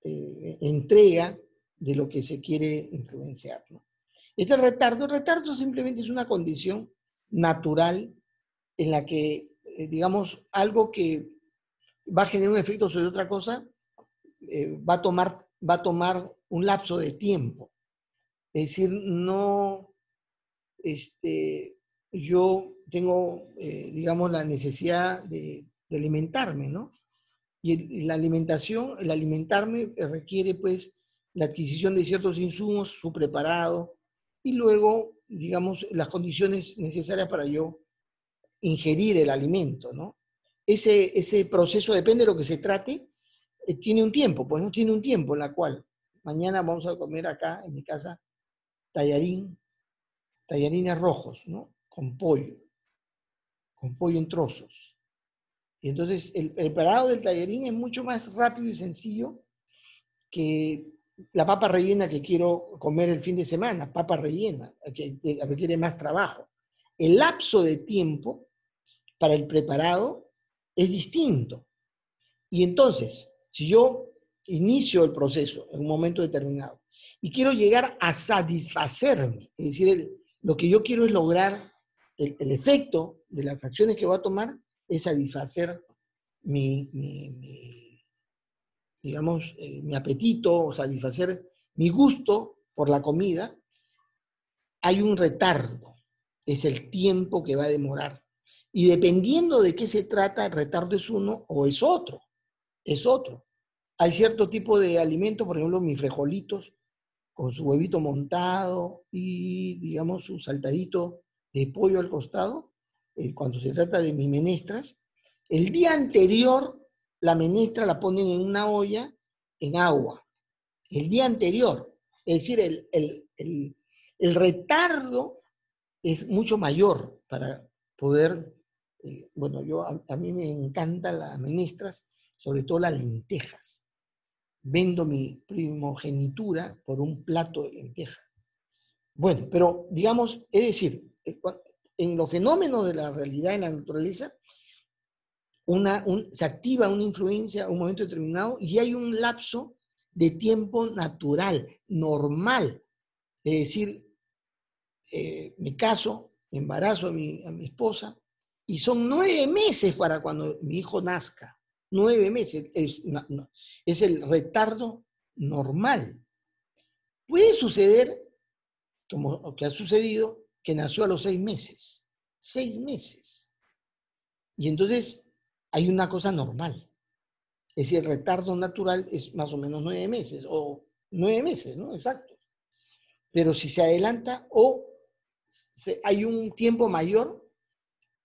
entrega de lo que se quiere influenciar, ¿no? El retardo simplemente es una condición natural en la que, digamos, algo que va a generar un efecto sobre otra cosa, va a tomar un lapso de tiempo. Es decir, no, yo tengo, digamos, la necesidad de alimentarme, ¿no? Y la alimentación, el alimentarme requiere, pues, la adquisición de ciertos insumos, su preparado, y luego, digamos, las condiciones necesarias para yo ingerir el alimento, ¿no? Ese proceso, depende de lo que se trate, tiene un tiempo, pues no tiene un tiempo en la cual mañana vamos a comer acá en mi casa tallarines rojos, ¿no? Con pollo en trozos. Y entonces el preparado del tallarín es mucho más rápido y sencillo que la papa rellena que quiero comer el fin de semana, papa rellena, que requiere más trabajo. El lapso de tiempo para el preparado es distinto. Y entonces, si yo inicio el proceso en un momento determinado y quiero llegar a satisfacerme, es decir, lo que yo quiero es lograr el efecto de las acciones que voy a tomar, es satisfacer digamos, mi apetito, o satisfacer mi gusto por la comida, hay un retardo, es el tiempo que va a demorar. Y dependiendo de qué se trata, el retardo es uno o es otro. Es otro. Hay cierto tipo de alimentos, por ejemplo, mis frijolitos con su huevito montado y, digamos, su saltadito de pollo al costado. Cuando se trata de mis menestras, el día anterior la menestra la ponen en una olla en agua. El día anterior. Es decir, el retardo es mucho mayor para poder, bueno, a mí me encantan las menestras, sobre todo las lentejas. Vendo mi primogenitura por un plato de lenteja. Bueno, pero digamos, es decir, en los fenómenos de la realidad en la naturaleza, se activa una influencia a un momento determinado y hay un lapso de tiempo natural, normal. Es decir, me caso, embarazo a mi esposa y son 9 meses para cuando mi hijo nazca. 9 meses es el retardo normal. Puede suceder, como que ha sucedido, que nació a los 6 meses. 6 meses. Y entonces hay una cosa normal. Es decir, el retardo natural es más o menos 9 meses, o 9 meses, ¿no? Exacto. Pero si se adelanta o hay un tiempo mayor,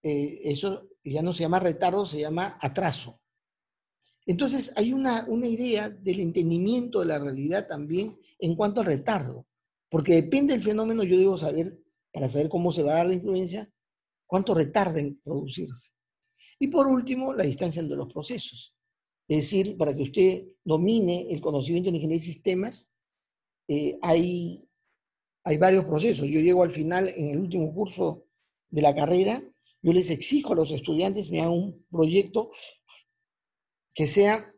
eso ya no se llama retardo, se llama atraso. Entonces hay una idea del entendimiento de la realidad también en cuanto al retardo, porque depende del fenómeno, yo debo saber, para saber cómo se va a dar la influencia, cuánto retarda en producirse. Y por último, la distancia entre los procesos. Es decir, para que usted domine el conocimiento en ingeniería de sistemas, hay varios procesos. Yo llego al final, en el último curso de la carrera, yo les exijo a los estudiantes me hagan un proyecto que sea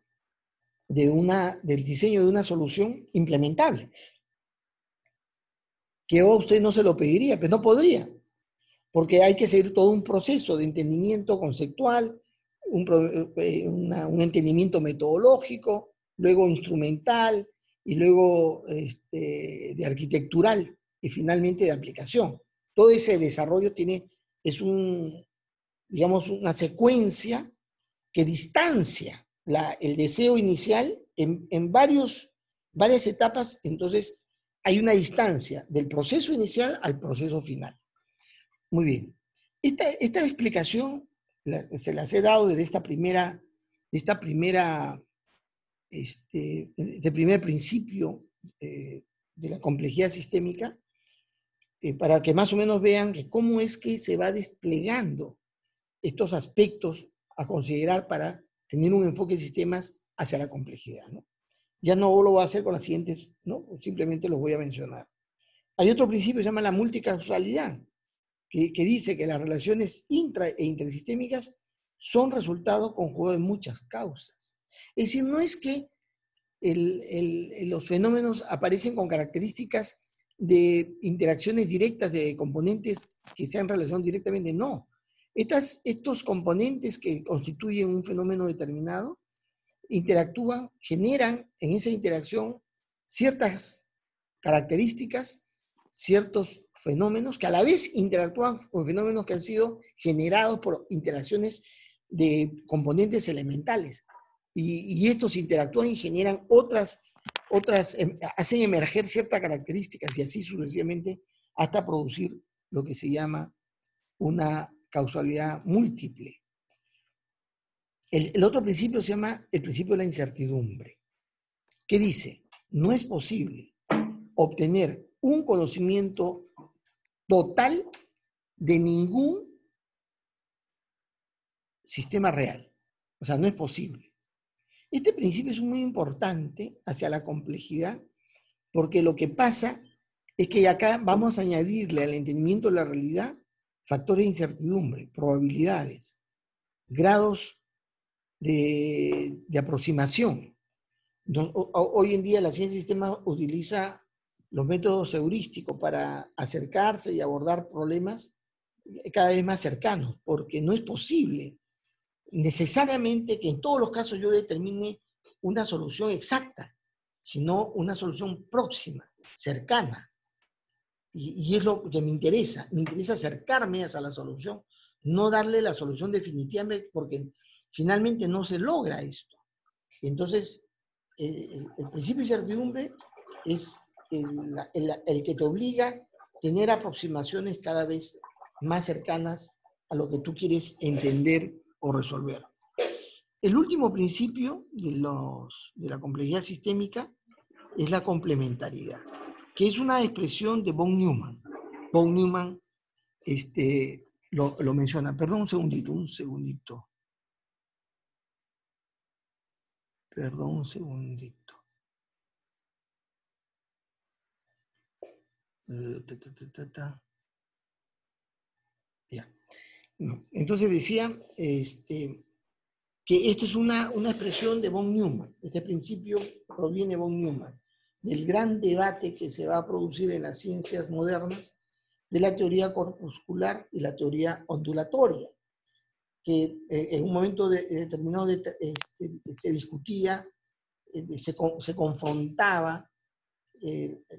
del diseño de una solución implementable. Que a usted no se lo pediría, pero no podría, porque hay que seguir todo un proceso de entendimiento conceptual, un entendimiento metodológico, luego instrumental y luego de arquitectural y finalmente de aplicación. Todo ese desarrollo es digamos, una secuencia que distancia el deseo inicial en varias etapas. Entonces hay una distancia del proceso inicial al proceso final. Muy bien. Esta explicación se las he dado desde este primer principio de la complejidad sistémica, para que más o menos vean que cómo es que se va desplegando estos aspectos a considerar para tener un enfoque de sistemas hacia la complejidad, ¿no? Ya no lo voy a hacer con las siguientes, ¿no? Simplemente los voy a mencionar. Hay otro principio que se llama la multicausalidad, que dice que las relaciones intra e intersistémicas son resultado conjugado de muchas causas. Es decir, no es que los fenómenos aparecen con características de interacciones directas de componentes que se han relacionado directamente, no. Estos componentes que constituyen un fenómeno determinado interactúan, generan en esa interacción ciertas características, ciertos fenómenos que a la vez interactúan con fenómenos que han sido generados por interacciones de componentes elementales. Y estos interactúan y generan hacen emerger ciertas características y así sucesivamente hasta producir lo que se llama una causalidad múltiple. El otro principio se llama el principio de la incertidumbre, que dice, no es posible obtener un conocimiento total de ningún sistema real. O sea, no es posible. Este principio es muy importante hacia la complejidad, porque lo que pasa es que acá vamos a añadirle al entendimiento de la realidad factores de incertidumbre, probabilidades, grados de aproximación. Hoy en día la ciencia de sistemas utiliza los métodos heurísticos para acercarse y abordar problemas cada vez más cercanos, porque no es posible necesariamente que en todos los casos yo determine una solución exacta, sino una solución próxima, cercana. Y es lo que me interesa acercarme hacia la solución, no darle la solución definitiva, porque finalmente no se logra esto. Entonces, el principio de incertidumbre es el que te obliga a tener aproximaciones cada vez más cercanas a lo que tú quieres entender o resolver. El último principio de la complejidad sistémica es la complementariedad, que es una expresión de von Neumann. Von Neumann lo menciona. Perdón, un segundito. Perdón, un segundito. Ya. No. Entonces decía que esto es una expresión de von Neumann. Este principio proviene de von Neumann, del gran debate que se va a producir en las ciencias modernas de la teoría corpuscular y la teoría ondulatoria, que en un momento determinado se discutía, se confrontaba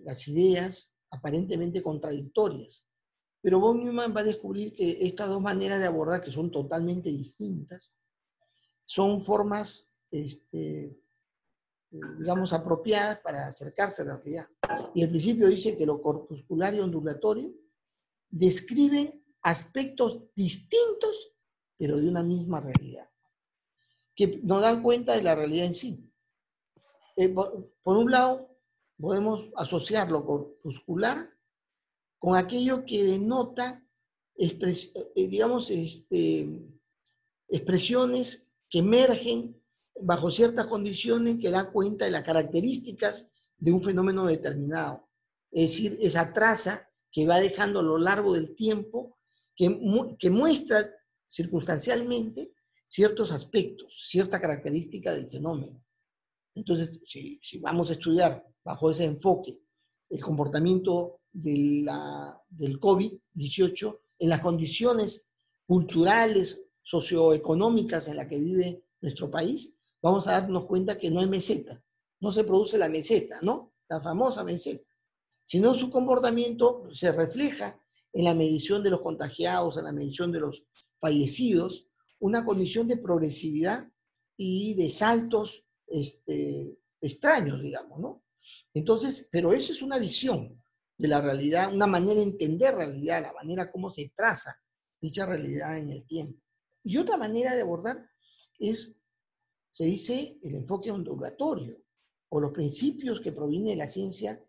las ideas aparentemente contradictorias. Pero von Neumann va a descubrir que estas dos maneras de abordar, que son totalmente distintas, son formas, digamos, apropiadas para acercarse a la realidad. Y el principio dice que lo corpuscular y ondulatorio describen aspectos distintos, pero de una misma realidad, que nos dan cuenta de la realidad en sí. Por un lado, podemos asociar lo corpuscular con aquello que denota, digamos, expresiones que emergen bajo ciertas condiciones que dan cuenta de las características de un fenómeno determinado. Es decir, esa traza que va dejando a lo largo del tiempo, que muestra circunstancialmente ciertos aspectos, cierta característica del fenómeno. Entonces, si vamos a estudiar bajo ese enfoque el comportamiento del COVID-18 en las condiciones culturales, socioeconómicas en las que vive nuestro país, vamos a darnos cuenta que no hay meseta, no se produce la meseta, ¿no? La famosa meseta, sino su comportamiento se refleja en la medición de los contagiados, en la medición de los fallecidos, una condición de progresividad y de saltos extraños, digamos, ¿no? Entonces, pero eso es una visión de la realidad, una manera de entender realidad, la manera como se traza dicha realidad en el tiempo. Y otra manera de abordar se dice, el enfoque ondulatorio, o los principios que provienen de la ciencia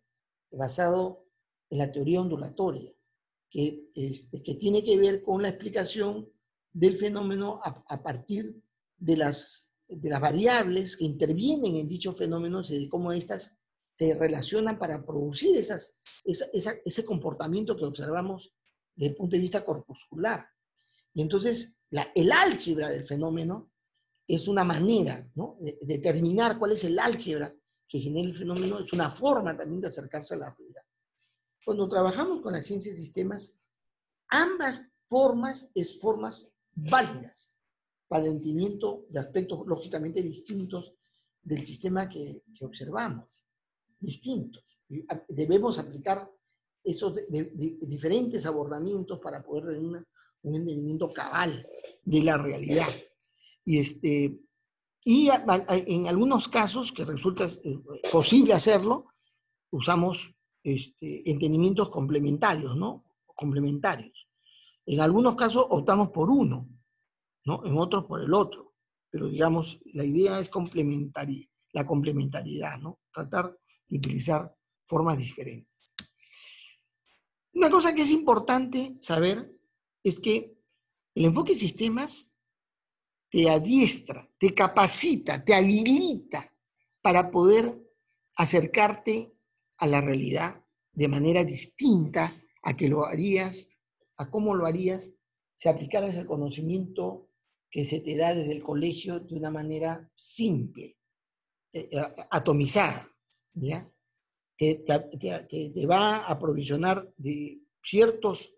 basado en la teoría ondulatoria. que tiene que ver con la explicación del fenómeno a partir de las variables que intervienen en dichos fenómenos y de cómo éstas se relacionan para producir ese comportamiento que observamos desde el punto de vista corpuscular. Y entonces el álgebra del fenómeno es una manera, ¿no?, de determinar cuál es el álgebra que genera el fenómeno, es una forma también de acercarse a la realidad. Cuando trabajamos con la ciencia de sistemas, ambas formas es formas válidas para el entendimiento de aspectos lógicamente distintos del sistema que observamos, distintos. Debemos aplicar esos diferentes abordamientos para poder tener un entendimiento cabal de la realidad. Y en algunos casos que resulta posible hacerlo, usamos entendimientos complementarios, ¿no? Complementarios. En algunos casos optamos por uno, ¿no? En otros por el otro. Pero digamos, la idea es la complementariedad, ¿no? Tratar de utilizar formas diferentes. Una cosa que es importante saber es que el enfoque de sistemas te adiestra, te capacita, te habilita para poder acercarte a la realidad de manera distinta a cómo lo harías si aplicaras el conocimiento que se te da desde el colegio de una manera simple, atomizada, ¿ya? Te va a aprovisionar de ciertos,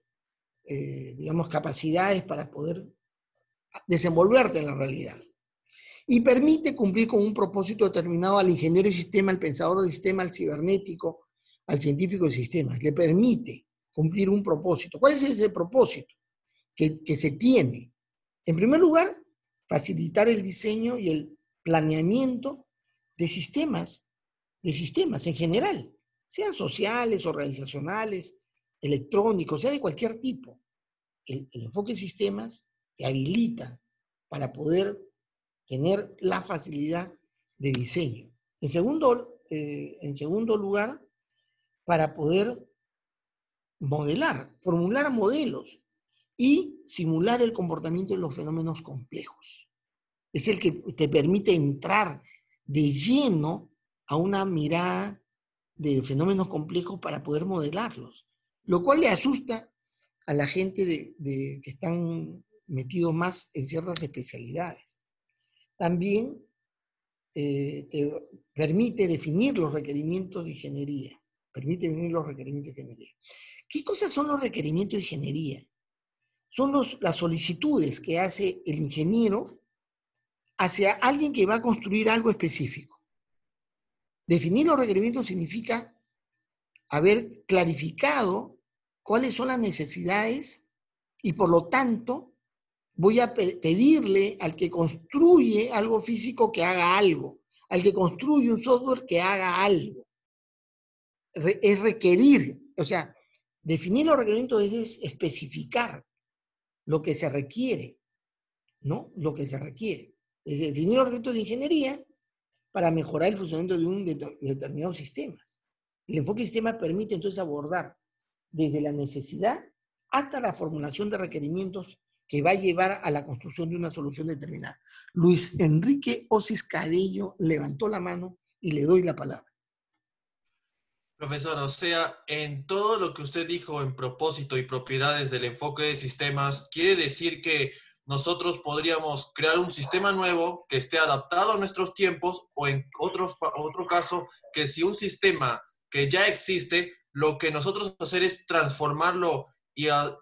digamos, capacidades para poder desenvolverte en la realidad. Y permite cumplir con un propósito determinado al ingeniero de sistema, al pensador de sistema, al cibernético, al científico de sistemas. Le permite cumplir un propósito. ¿Cuál es ese propósito que se tiene? En primer lugar, facilitar el diseño y el planeamiento de sistemas en general, sean sociales, organizacionales, electrónicos, sea de cualquier tipo. El enfoque de sistemas te habilita para poder tener la facilidad de diseño. En segundo lugar, para poder modelar, formular modelos y simular el comportamiento de los fenómenos complejos. Es el que te permite entrar de lleno a una mirada de fenómenos complejos para poder modelarlos, lo cual le asusta a la gente que están metidos más en ciertas especialidades. También te permite definir los requerimientos de ingeniería. ¿Qué cosas son los requerimientos de ingeniería? Son las solicitudes que hace el ingeniero hacia alguien que va a construir algo específico. Definir los requerimientos significa haber clarificado cuáles son las necesidades y por lo tanto voy a pedirle al que construye algo físico que haga algo, al que construye un software que haga algo. Es requerir, o sea, definir los requerimientos es especificar lo que se requiere, ¿no? Lo que se requiere. Es definir los requerimientos de ingeniería para mejorar el funcionamiento de un determinado sistema. El enfoque de sistemas permite entonces abordar desde la necesidad hasta la formulación de requerimientos que va a llevar a la construcción de una solución determinada. Luis Enrique Osis Cabello levantó la mano y le doy la palabra. Profesor, o sea, en todo lo que usted dijo en propósito y propiedades del enfoque de sistemas, quiere decir que nosotros podríamos crear un sistema nuevo que esté adaptado a nuestros tiempos, o en otro caso, que si un sistema que ya existe, lo que nosotros hacer es transformarlo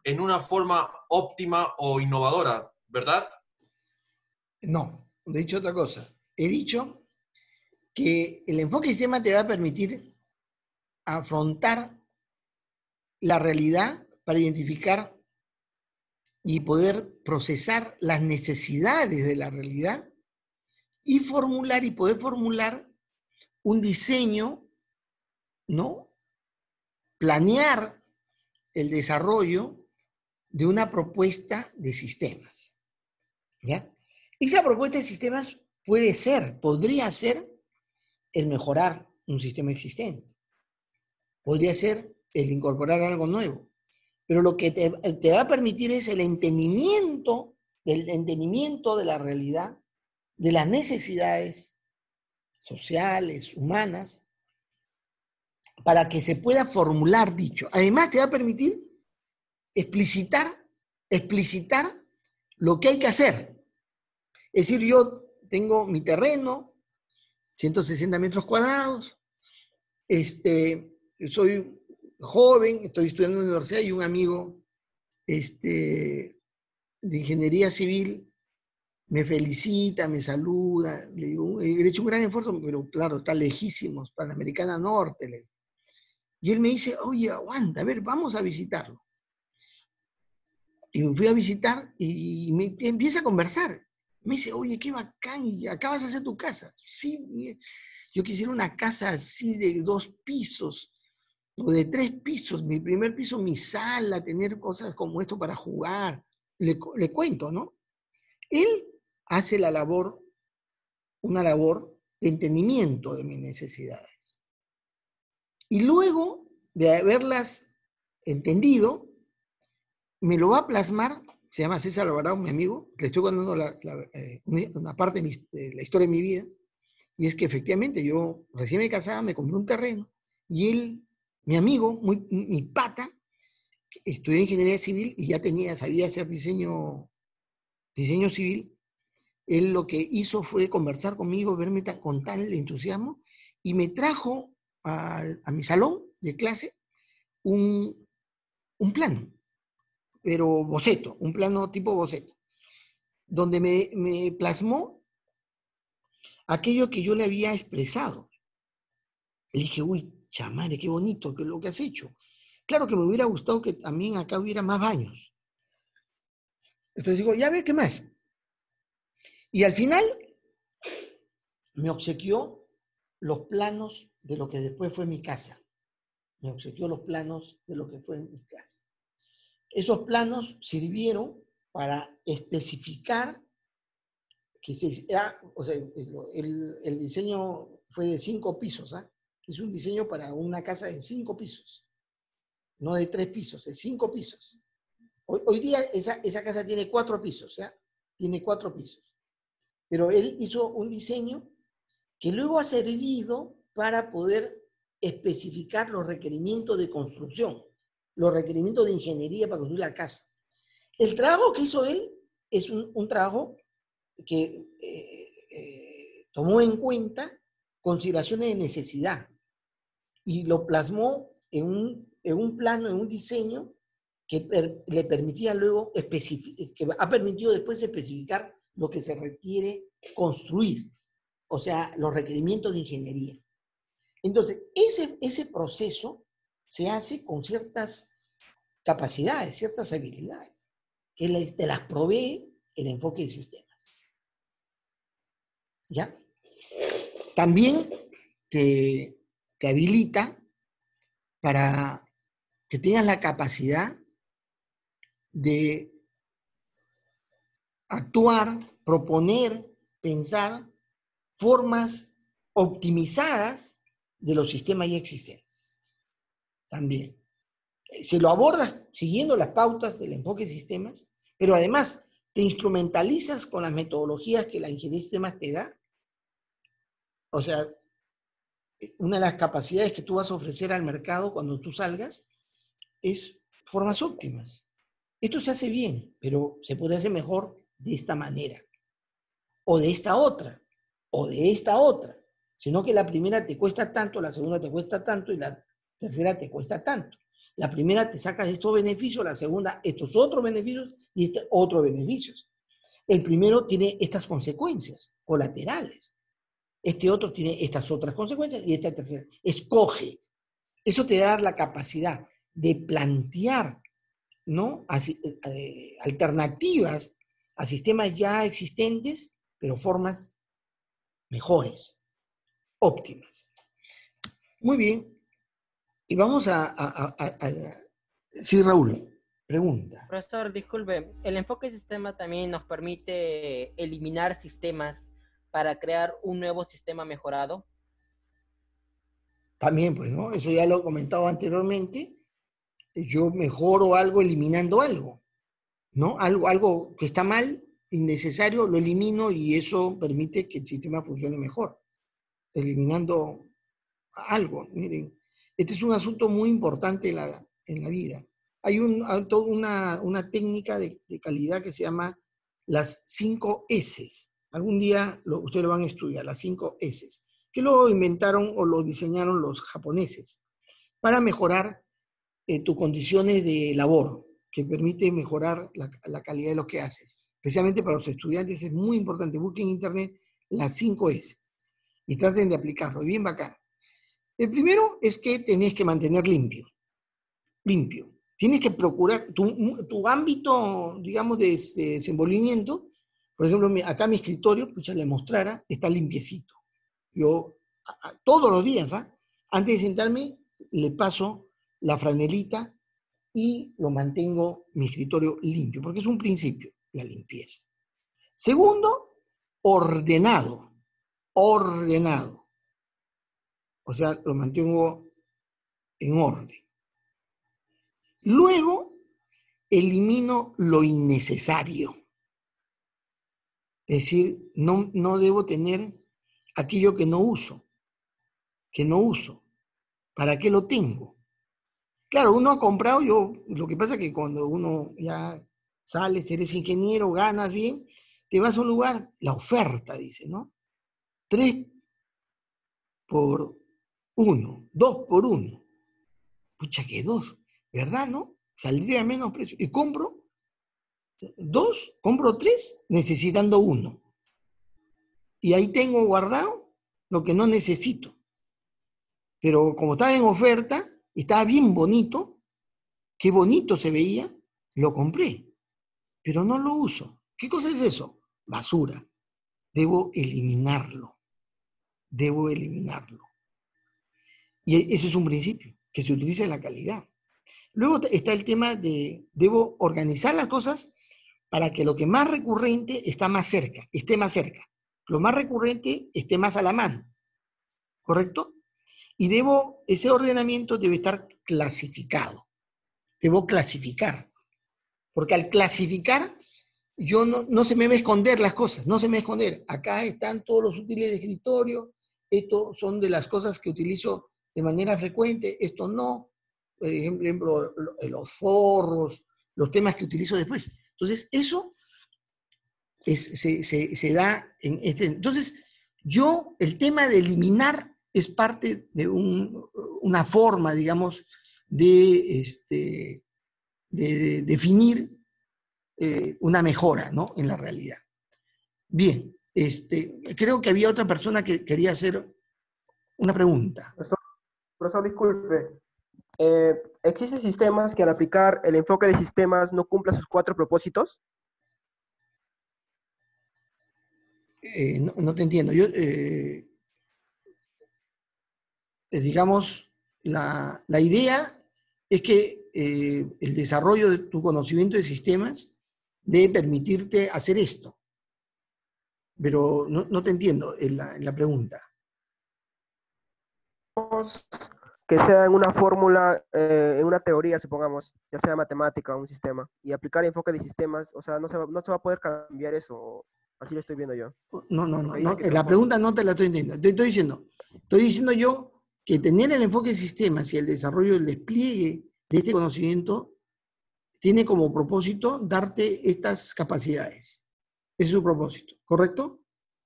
en una forma óptima o innovadora, ¿verdad? No, he dicho otra cosa. He dicho que el enfoque de sistema te va a permitir afrontar la realidad para identificar y poder procesar las necesidades de la realidad y poder formular un diseño, ¿no? Planear el desarrollo de una propuesta de sistemas, ¿ya? Esa propuesta de sistemas podría ser el mejorar un sistema existente, podría ser el incorporar algo nuevo, pero lo que te va a permitir es el entendimiento de la realidad, de las necesidades sociales, humanas, para que se pueda formular dicho. Además, te va a permitir explicitar lo que hay que hacer. Es decir, yo tengo mi terreno, 160 metros cuadrados, soy joven, estoy estudiando en la universidad y un amigo de ingeniería civil me felicita, me saluda, le digo, he hecho un gran esfuerzo, pero claro, está lejísimos, Panamericana Norte. Le digo. Y él me dice, oye, aguanta, a ver, vamos a visitarlo. Y me fui a visitar y me empieza a conversar. Me dice, oye, qué bacán, y acá vas a hacer tu casa. Sí, yo quisiera una casa así de 2 pisos o de 3 pisos. Mi primer piso, mi sala, tener cosas como esto para jugar. Le cuento, ¿no? Él hace una labor de entendimiento de mis necesidades. Y luego de haberlas entendido, me lo va a plasmar, se llama César Alvarado, mi amigo, le estoy contando una parte de la historia de mi vida, y es que efectivamente yo recién me casaba, me compré un terreno, y él, mi amigo, mi pata, estudió ingeniería civil y ya sabía hacer diseño civil. Él lo que hizo fue conversar conmigo, verme con tal entusiasmo, y me trajo a mi salón de clase un plano, pero boceto, un plano tipo boceto, donde me plasmó aquello que yo le había expresado. Le dije, uy, chamare, qué bonito que lo que has hecho. Claro que me hubiera gustado que también acá hubiera más baños. Entonces digo, ya ver, ¿qué más? Y al final me obsequió los planos de lo que después fue mi casa. Me obsequió los planos de lo que fue mi casa. Esos planos sirvieron para especificar que o sea, el diseño fue de 5 pisos. ¿Ah? Es un diseño para una casa de 5 pisos, no de 3 pisos, de 5 pisos. Hoy día esa casa tiene 4 pisos, ¿ya? Tiene 4 pisos. Pero él hizo un diseño que luego ha servido para poder especificar los requerimientos de construcción, los requerimientos de ingeniería para construir la casa. El trabajo que hizo él es un trabajo que tomó en cuenta consideraciones de necesidad y lo plasmó en un plano, en un diseño que le permitía luego que ha permitido después especificar lo que se requiere construir, o sea, los requerimientos de ingeniería. Entonces, ese proceso se hace con ciertas capacidades, ciertas habilidades, que te las provee el enfoque de sistemas. ¿Ya? También te habilita para que tengas la capacidad de actuar, proponer, pensar formas optimizadas de los sistemas ya existentes. También. Si lo abordas siguiendo las pautas del enfoque de sistemas, pero además te instrumentalizas con las metodologías que la ingeniería de sistemas te da. O sea, una de las capacidades que tú vas a ofrecer al mercado cuando tú salgas es formas óptimas. Esto se hace bien, pero se puede hacer mejor de esta manera, o de esta otra, o de esta otra. Sino que la primera te cuesta tanto, la segunda te cuesta tanto y la tercera te cuesta tanto. La primera te sacas estos beneficios, la segunda estos otros beneficios y este otros beneficios. El primero tiene estas consecuencias colaterales. Este otro tiene estas otras consecuencias y esta tercera. Escoge. Eso te da la capacidad de plantear, ¿no? Alternativas a sistemas ya existentes, pero formas mejores, óptimas. Muy bien. Y vamos sí, Raúl, pregunta. Profesor, disculpe, el enfoque de sistema también nos permite eliminar sistemas para crear un nuevo sistema mejorado. También, pues, ¿no? Eso ya lo he comentado anteriormente. yo mejoro algo eliminando algo, ¿no? Algo que está mal, innecesario, lo elimino y eso permite que el sistema funcione mejor, eliminando algo. Miren, este es un asunto muy importante en la vida. Hay toda una técnica de calidad que se llama las 5 S. Algún día ustedes lo van a estudiar, las 5 S, que lo inventaron o lo diseñaron los japoneses para mejorar tus condiciones de labor, que permite mejorar la calidad de lo que haces. Especialmente para los estudiantes es muy importante. Busquen en internet las 5 S y traten de aplicarlo. Es bien bacán. El primero es que tenés que mantener limpio. Limpio. Tienes que procurar tu ámbito, digamos, de desenvolvimiento. Por ejemplo, acá mi escritorio, pues ya le mostrara, está limpiecito. Yo todos los días, antes de sentarme, le paso la franelita y lo mantengo mi escritorio limpio, porque es un principio, la limpieza. Segundo, ordenado. Ordenado. O sea, lo mantengo en orden. Luego, elimino lo innecesario. Es decir, no debo tener aquello que no uso. ¿Para qué lo tengo? Claro, uno ha comprado, lo que pasa es que cuando uno ya sales, eres ingeniero, ganas bien, te vas a un lugar, la oferta dice, ¿no? 3 por 1, 2 por 1. Pucha, que 2, ¿verdad, no? Saldría a menos precio. Y compro 2, compro 3, necesitando 1. Y ahí tengo guardado lo que no necesito. Pero como estaba en oferta, y estaba bien bonito, qué bonito se veía, lo compré. Pero no lo uso. ¿Qué cosa es eso? Basura. Debo eliminarlo. Debo eliminarlo. Y ese es un principio, que se utiliza en la calidad. Luego está el tema de, debo organizar las cosas para que lo que más recurrente esté más cerca. Lo más recurrente esté más a la mano. ¿Correcto? Y ese ordenamiento debe estar clasificado. Debo clasificar. Porque al clasificar, yo no se me va a esconder las cosas, no se me va a esconder. Acá están todos los útiles de escritorio, estos son de las cosas que utilizo de manera frecuente, esto no. Por ejemplo, los forros, los temas que utilizo después. Entonces, eso se da en este. Entonces, el tema de eliminar es parte de una forma, digamos, de definir una mejora, ¿no? En la realidad. Bien, creo que había otra persona que quería hacer una pregunta. Profesor, disculpe. ¿Existen sistemas que al aplicar el enfoque de sistemas no cumplan sus 4 propósitos? No te entiendo. Digamos, la idea es que el desarrollo de tu conocimiento de sistemas debe permitirte hacer esto. Pero no te entiendo en la pregunta. Que sea en una fórmula, en una teoría, supongamos, ya sea matemática o un sistema, y aplicar enfoque de sistemas, o sea, no se va a poder cambiar eso, así lo estoy viendo yo. No, la pregunta no te la estoy entendiendo. Te estoy diciendo yo que tener el enfoque de sistemas y el desarrollo del despliegue de este conocimiento tiene como propósito darte estas capacidades. Ese es su propósito, ¿correcto?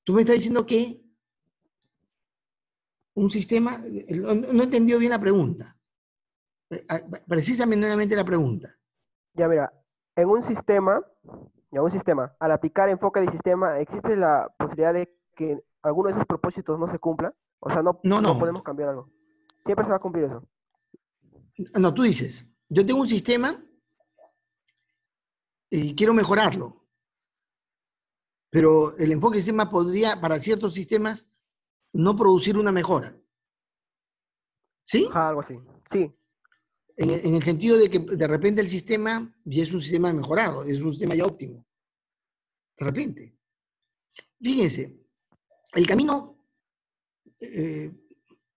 Tú me estás diciendo que un sistema, no he entendido bien la pregunta. Precisamente nuevamente la pregunta. Ya mira, en un sistema, al aplicar enfoque de sistema, ¿existe la posibilidad de que alguno de esos propósitos no se cumpla? O sea, no podemos cambiar algo. Siempre se va a cumplir eso. No, tú dices, yo tengo un sistema y quiero mejorarlo, pero el enfoque de sistema podría, para ciertos sistemas, no producir una mejora. ¿Sí? Algo así, sí. En el sentido de que de repente el sistema ya es un sistema mejorado, es un sistema ya óptimo. De repente. Fíjense, el camino,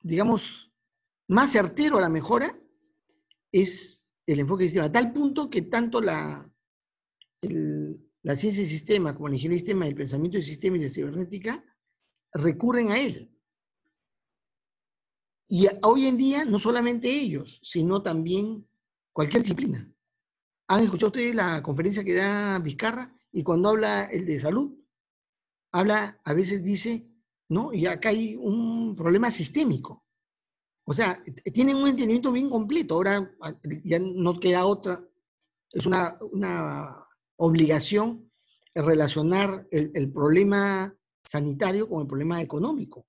digamos, más certero a la mejora es el enfoque de sistema, a tal punto que tanto la ciencia de sistema como la ingeniería de sistema, el pensamiento de sistema y la cibernética recurren a él. Y hoy en día, no solamente ellos, sino también cualquier disciplina. ¿Han escuchado ustedes la conferencia que da Vizcarra? Y cuando habla el de salud, habla, a veces dice, ¿no? Y acá hay un problema sistémico. O sea, tienen un entendimiento bien completo. Ahora ya no queda otra. Es una obligación relacionar el problema sanitario con el problema económico.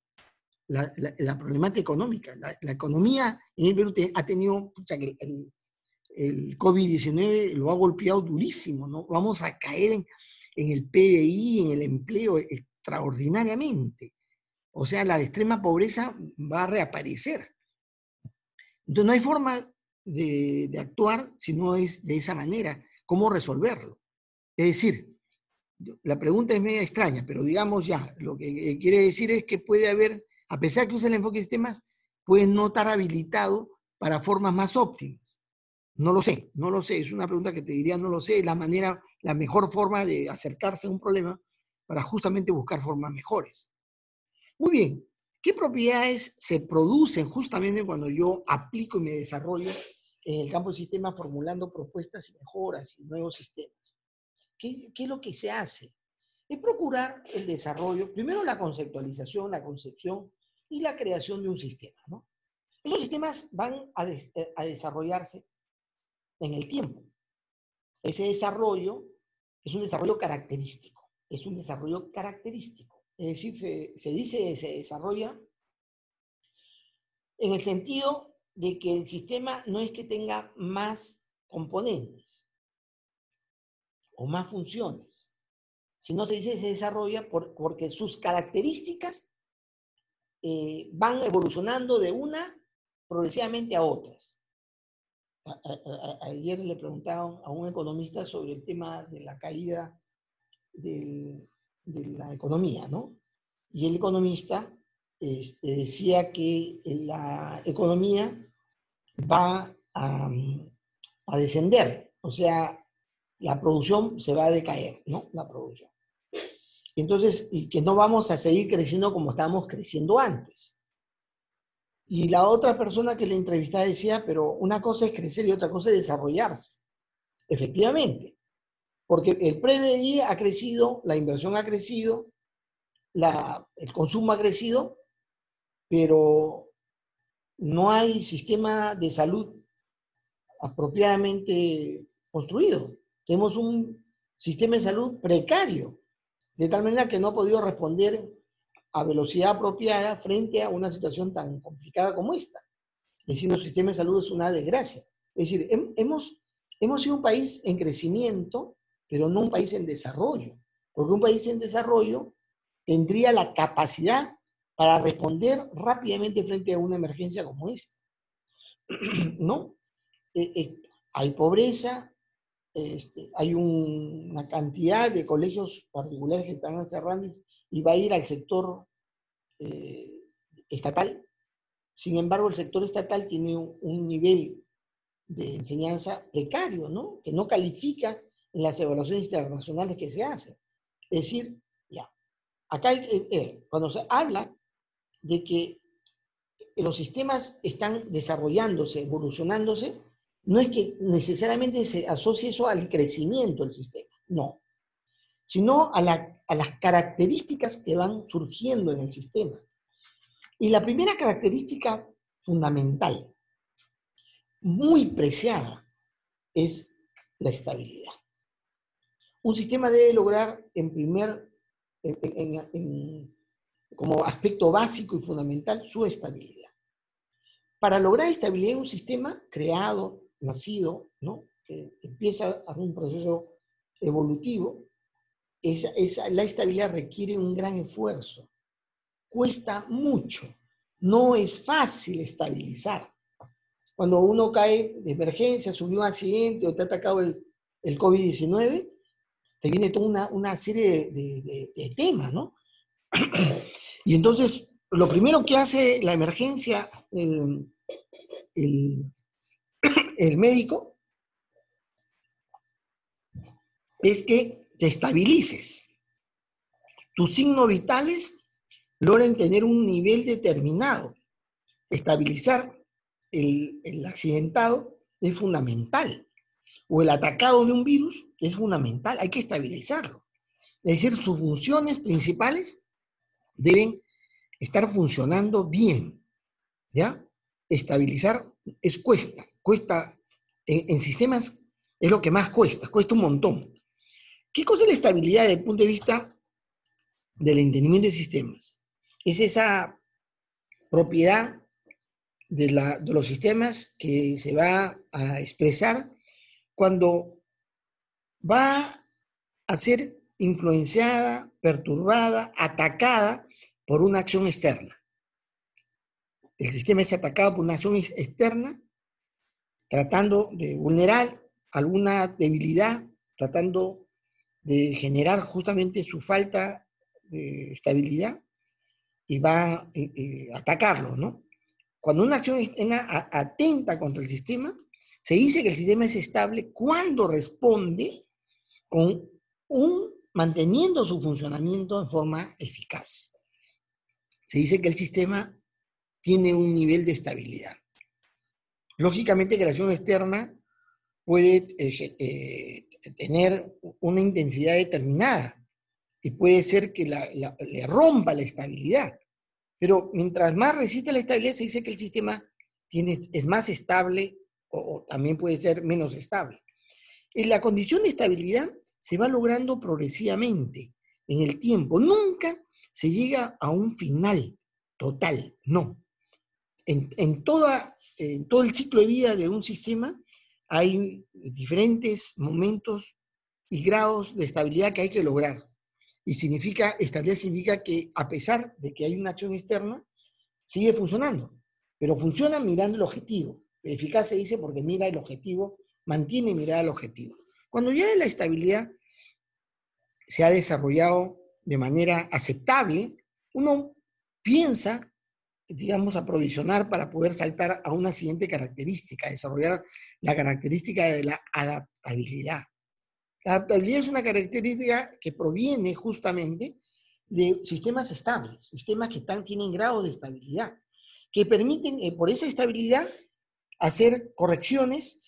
La problemática económica. La economía en el Perú ha tenido, pucha, que el COVID-19 lo ha golpeado durísimo, ¿no? Vamos a caer en el PBI, en el empleo extraordinariamente. O sea, la extrema pobreza va a reaparecer. Entonces no hay forma de actuar si no es de esa manera. ¿Cómo resolverlo? Es decir, la pregunta es media extraña, pero digamos ya, lo que quiere decir es que puede haber, a pesar que usa el enfoque de sistemas, puede no estar habilitado para formas más óptimas. No lo sé, no lo sé, es una pregunta que te diría no lo sé, es la mejor forma de acercarse a un problema para justamente buscar formas mejores. Muy bien, ¿qué propiedades se producen justamente cuando yo aplico y me desarrollo en el campo del sistema formulando propuestas y mejoras y nuevos sistemas? ¿Qué es lo que se hace? Es procurar el desarrollo, primero la conceptualización, la concepción y la creación de un sistema, ¿no? Esos sistemas van a desarrollarse en el tiempo. Ese desarrollo es un desarrollo característico, es un desarrollo característico. Es decir, se dice, se desarrolla en el sentido de que el sistema no es que tenga más componentes o más funciones, sino se dice se desarrolla porque sus características van evolucionando de una progresivamente a otras. Ayer le preguntaban a un economista sobre el tema de la caída de la economía, ¿no? Y el economista decía que la economía va a descender, o sea, la producción se va a decaer, ¿no? La producción. Entonces, y que no vamos a seguir creciendo como estábamos creciendo antes. Y la otra persona que le entrevistaba decía, pero una cosa es crecer y otra cosa es desarrollarse. Efectivamente, porque el PBI ha crecido, la inversión ha crecido, el consumo ha crecido, pero no hay sistema de salud apropiadamente construido. Tenemos un sistema de salud precario, de tal manera que no ha podido responder a velocidad apropiada frente a una situación tan complicada como esta. Es decir, nuestro sistema de salud es una desgracia. Es decir, hemos sido un país en crecimiento, pero no un país en desarrollo. Porque un país en desarrollo tendría la capacidad para responder rápidamente frente a una emergencia como esta. ¿No? Hay pobreza, hay una cantidad de colegios particulares que están cerrando y va a ir al sector estatal. Sin embargo, el sector estatal tiene un nivel de enseñanza precario, ¿no? Que no califica en las evaluaciones internacionales que se hacen. Es decir, ya, acá cuando se habla de que los sistemas están desarrollándose, evolucionándose, no es que necesariamente se asocie eso al crecimiento del sistema, no, sino a las características que van surgiendo en el sistema. Y la primera característica fundamental, muy preciada, es la estabilidad. Un sistema debe lograr como aspecto básico y fundamental su estabilidad. Para lograr estabilidad en un sistema creado, nacido, ¿no? Que empieza a un proceso evolutivo, la estabilidad requiere un gran esfuerzo. Cuesta mucho. No es fácil estabilizar. Cuando uno cae de emergencia, sufrió un accidente o te ha atacado el COVID-19, te viene toda una serie de temas, ¿no? Y entonces, lo primero que hace la emergencia, el médico, es que te estabilices. Tus signos vitales logren tener un nivel determinado. Estabilizar el accidentado es fundamental. O el atacado de un virus es fundamental. Hay que estabilizarlo. Es decir, sus funciones principales deben estar funcionando bien. ¿Ya? Estabilizar cuesta en sistemas es lo que más cuesta un montón. ¿Qué cosa es la estabilidad desde el punto de vista del entendimiento de sistemas? Es esa propiedad de los sistemas que se va a expresar cuando va a ser influenciada, perturbada, atacada por una acción externa. El sistema es atacado por una acción externa, tratando de vulnerar alguna debilidad, tratando de generar justamente su falta de estabilidad y va a atacarlo, ¿no? Cuando una acción externa atenta contra el sistema, se dice que el sistema es estable cuando responde manteniendo su funcionamiento en forma eficaz. Se dice que el sistema tiene un nivel de estabilidad. Lógicamente que la acción externa puede tener una intensidad determinada y puede ser que le rompa la estabilidad. Pero mientras más resiste la estabilidad, se dice que el sistema es más estable o también puede ser menos estable. En la condición de estabilidad se va logrando progresivamente en el tiempo. Nunca se llega a un final total, no. En todo el ciclo de vida de un sistema hay diferentes momentos y grados de estabilidad que hay que lograr. Y estabilidad significa que a pesar de que hay una acción externa, sigue funcionando, pero funciona mirando el objetivo. Eficaz se dice porque mira el objetivo, mantiene mirada al objetivo. Cuando ya la estabilidad se ha desarrollado de manera aceptable, uno piensa, digamos, aprovisionar para poder saltar a una siguiente característica, desarrollar la característica de la adaptabilidad. La adaptabilidad es una característica que proviene justamente de sistemas estables, sistemas que tienen grados de estabilidad, que permiten, por esa estabilidad, hacer correcciones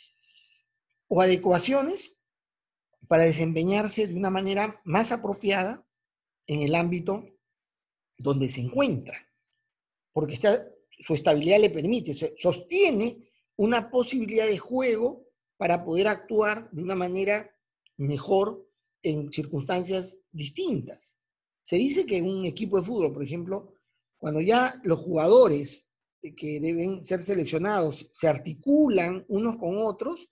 o adecuaciones para desempeñarse de una manera más apropiada en el ámbito donde se encuentra, porque su estabilidad le permite, sostiene una posibilidad de juego para poder actuar de una manera mejor en circunstancias distintas. Se dice que un equipo de fútbol, por ejemplo, cuando ya los jugadores que deben ser seleccionados se articulan unos con otros,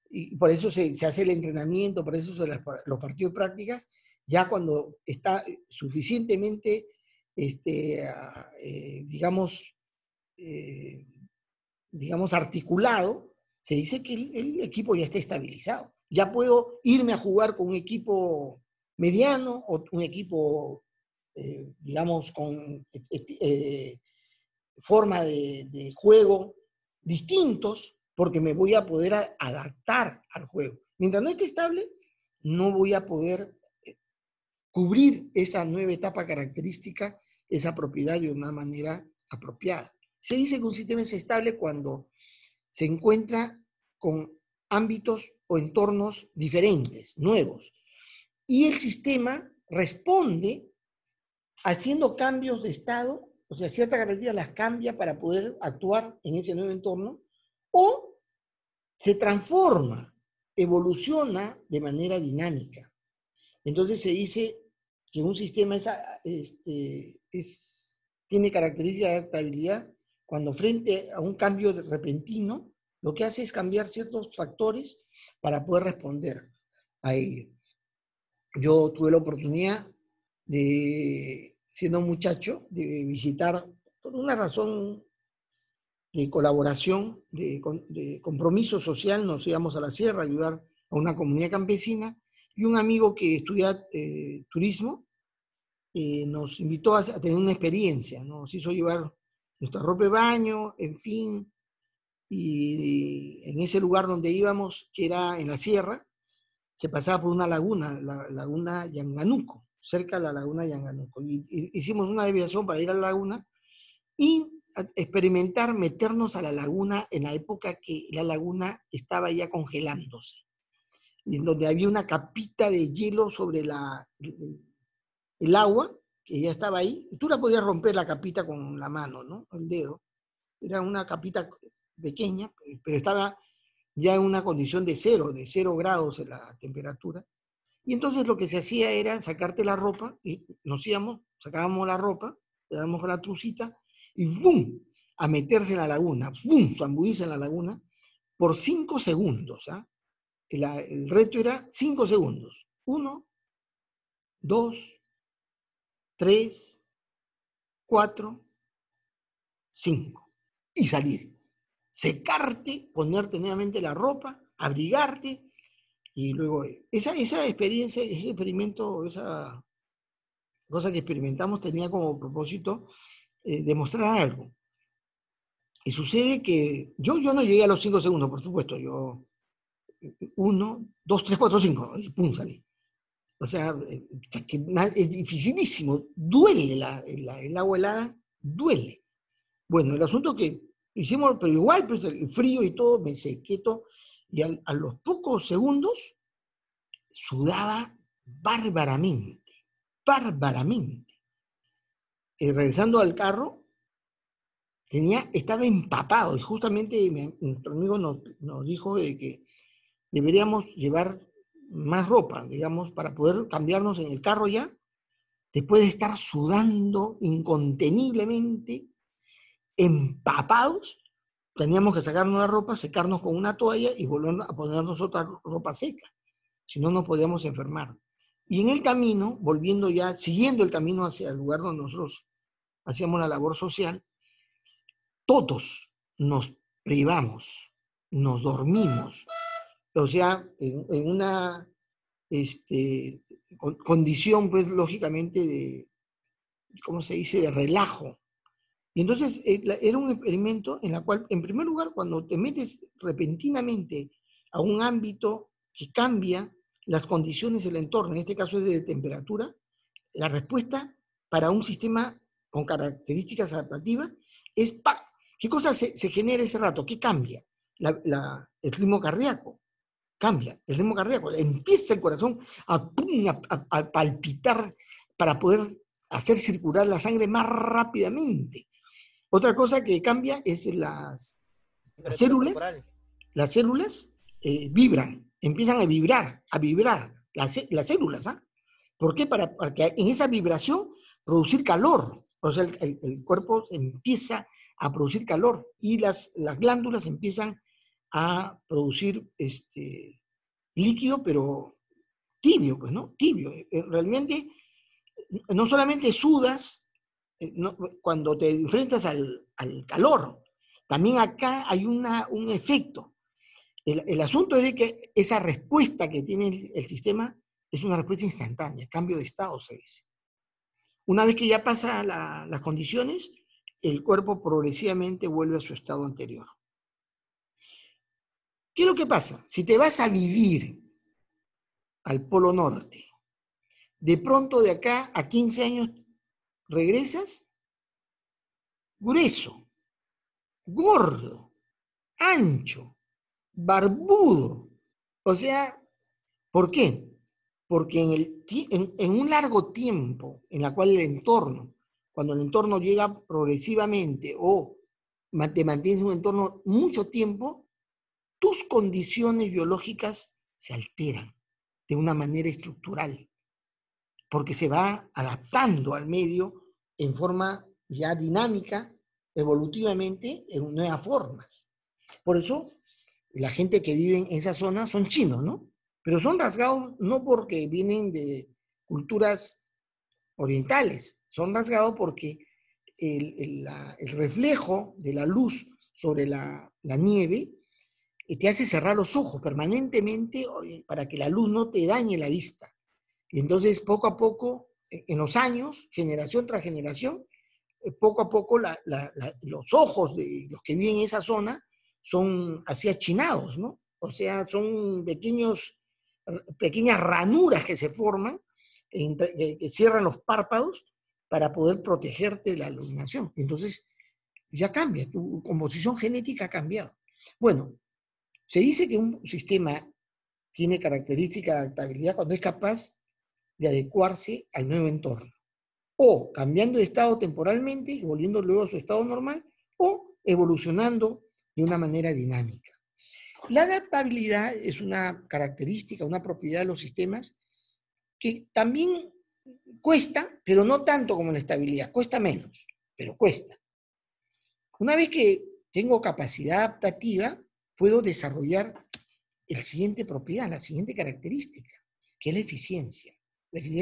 y por eso se hace el entrenamiento, por eso los partidos de prácticas, ya cuando está suficientemente, digamos, articulado, se dice que el equipo ya está estabilizado. Ya puedo irme a jugar con un equipo mediano o un equipo, digamos, con forma de juego distintos, porque me voy a poder adaptar al juego. Mientras no esté estable, no voy a poder cubrir esa nueva etapa característica, esa propiedad de una manera apropiada. Se dice que un sistema es estable cuando se encuentra con ámbitos o entornos diferentes, nuevos, y el sistema responde haciendo cambios de estado, o sea, ciertas características las cambia para poder actuar en ese nuevo entorno, o se transforma, evoluciona de manera dinámica. Entonces se dice que un sistema tiene características de adaptabilidad cuando frente a un cambio repentino, lo que hace es cambiar ciertos factores para poder responder a ello. Yo tuve la oportunidad de, siendo un muchacho, de visitar, por una razón de colaboración, de compromiso social, nos íbamos a la sierra a ayudar a una comunidad campesina, y un amigo que estudia turismo nos invitó a tener una experiencia, ¿no? Nos hizo llevar nuestra ropa de baño, en fin, y en ese lugar donde íbamos, que era en la sierra, se pasaba por una laguna, la laguna Yanganuco, cerca de la laguna Yanganuco. Y hicimos una desviación para ir a la laguna y experimentar meternos a la laguna en la época que la laguna estaba ya congelándose, y en donde había una capita de hielo sobre el agua, que ya estaba ahí, y tú la podías romper la capita con la mano, ¿no? El dedo. Era una capita pequeña, pero estaba ya en una condición de 0 grados en la temperatura. Y entonces lo que se hacía era sacarte la ropa, y nos íbamos, sacábamos la ropa, le damos con la trucita, y ¡bum! A meterse en la laguna, ¡bum! Zambullirse en la laguna, por 5 segundos, ¿ah? El reto era 5 segundos. 1, 2, 3, 4, 5. Y salir. Secarte, ponerte nuevamente la ropa, abrigarte, y luego esa experiencia, ese experimento, esa cosa que experimentamos tenía como propósito demostrar algo. Y sucede que yo no llegué a los 5 segundos, por supuesto. Yo 1, 2, 3, 4, 5, y pum, salí. O sea, es dificilísimo. Duele el agua helada, duele. Bueno, el asunto que hicimos, pero igual, pues el frío y todo, me sequé todo, y a los pocos segundos sudaba bárbaramente, bárbaramente. Regresando al carro, estaba empapado, y justamente nuestro amigo nos dijo de que deberíamos llevar más ropa, digamos, para poder cambiarnos en el carro ya, después de estar sudando inconteniblemente, empapados. Teníamos que sacarnos la ropa, secarnos con una toalla y volver a ponernos otra ropa seca, si no nos podíamos enfermar. Y en el camino, volviendo ya, siguiendo el camino hacia el lugar donde nosotros hacíamos la labor social, todos nos privamos, nos dormimos, o sea, en una condición, pues, lógicamente, de, ¿cómo se dice?, de relajo. Y entonces era un experimento en la cual, en primer lugar, cuando te metes repentinamente a un ámbito que cambia las condiciones del entorno, en este caso es de temperatura, la respuesta para un sistema con características adaptativas es ¡pac! ¿Qué cosa se genera ese rato? ¿Qué cambia? El ritmo cardíaco. Cambia el ritmo cardíaco. Empieza el corazón a palpitar para poder hacer circular la sangre más rápidamente. Otra cosa que cambia es las células. Las células vibran, empiezan a vibrar, las células, ¿ah? ¿Por qué? Para que en esa vibración producir calor. O sea, el cuerpo empieza a producir calor y las glándulas empiezan a producir líquido, pero tibio, pues, ¿no? Tibio. Realmente, no solamente sudas cuando te enfrentas al calor, también acá hay un efecto. El asunto es de que esa respuesta que tiene el sistema es una respuesta instantánea, cambio de estado, se dice. Una vez que ya pasa las condiciones, el cuerpo progresivamente vuelve a su estado anterior. ¿Qué es lo que pasa? Si te vas a vivir al Polo Norte, de pronto de acá a 15 años regresas grueso, gordo, ancho, barbudo. O sea, ¿por qué? Porque en un largo tiempo en la cual el entorno, cuando el entorno llega progresivamente o te mantienes en un entorno mucho tiempo, tus condiciones biológicas se alteran de una manera estructural, porque se va adaptando al medio en forma ya dinámica, evolutivamente, en nuevas formas. Por eso, la gente que vive en esa zona son chinos, ¿no? Pero son rasgados no porque vienen de culturas orientales, son rasgados porque el reflejo de la luz sobre la nieve te hace cerrar los ojos permanentemente para que la luz no te dañe la vista. Y entonces, poco a poco, en los años, generación tras generación, poco a poco los ojos de los que viven en esa zona son así achinados, ¿no? O sea, son pequeños pequeñas ranuras que se forman, que cierran los párpados para poder protegerte de la iluminación. Entonces, ya cambia, tu composición genética ha cambiado. Bueno, se dice que un sistema tiene características de adaptabilidad cuando es capaz de adecuarse al nuevo entorno, o cambiando de estado temporalmente y volviendo luego a su estado normal, o evolucionando de una manera dinámica. La adaptabilidad es una característica, una propiedad de los sistemas que también cuesta, pero no tanto como la estabilidad, cuesta menos, pero cuesta. Una vez que tengo capacidad adaptativa, puedo desarrollar la siguiente propiedad, la siguiente característica, que es la eficiencia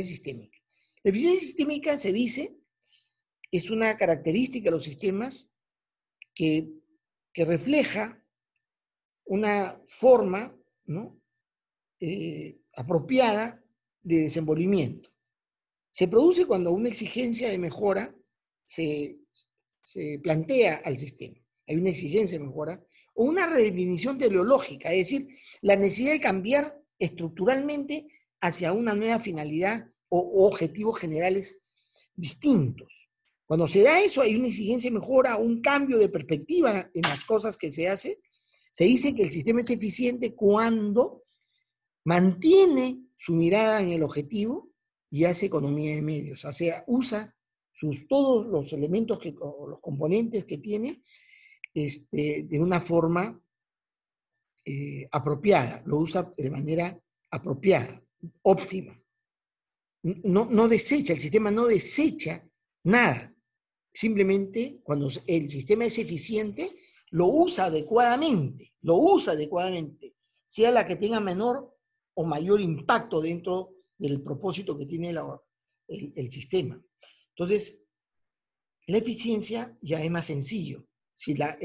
sistémica. La eficiencia sistémica, se dice, es una característica de los sistemas que refleja una forma, ¿no?, apropiada de desenvolvimiento. Se produce cuando una exigencia de mejora se plantea al sistema. Hay una exigencia de mejora o una redefinición teleológica, es decir, la necesidad de cambiar estructuralmente hacia una nueva finalidad o objetivos generales distintos. Cuando se da eso, hay una exigencia de mejora, un cambio de perspectiva en las cosas que se hace. Se dice que el sistema es eficiente cuando mantiene su mirada en el objetivo y hace economía de medios, o sea, usa todos los elementos, o los componentes que tiene de una forma apropiada, lo usa de manera apropiada, óptima. No desecha, el sistema no desecha nada. Simplemente cuando el sistema es eficiente, lo usa adecuadamente, sea la que tenga menor o mayor impacto dentro del propósito que tiene el sistema. Entonces, la eficiencia ya es más sencillo. Si la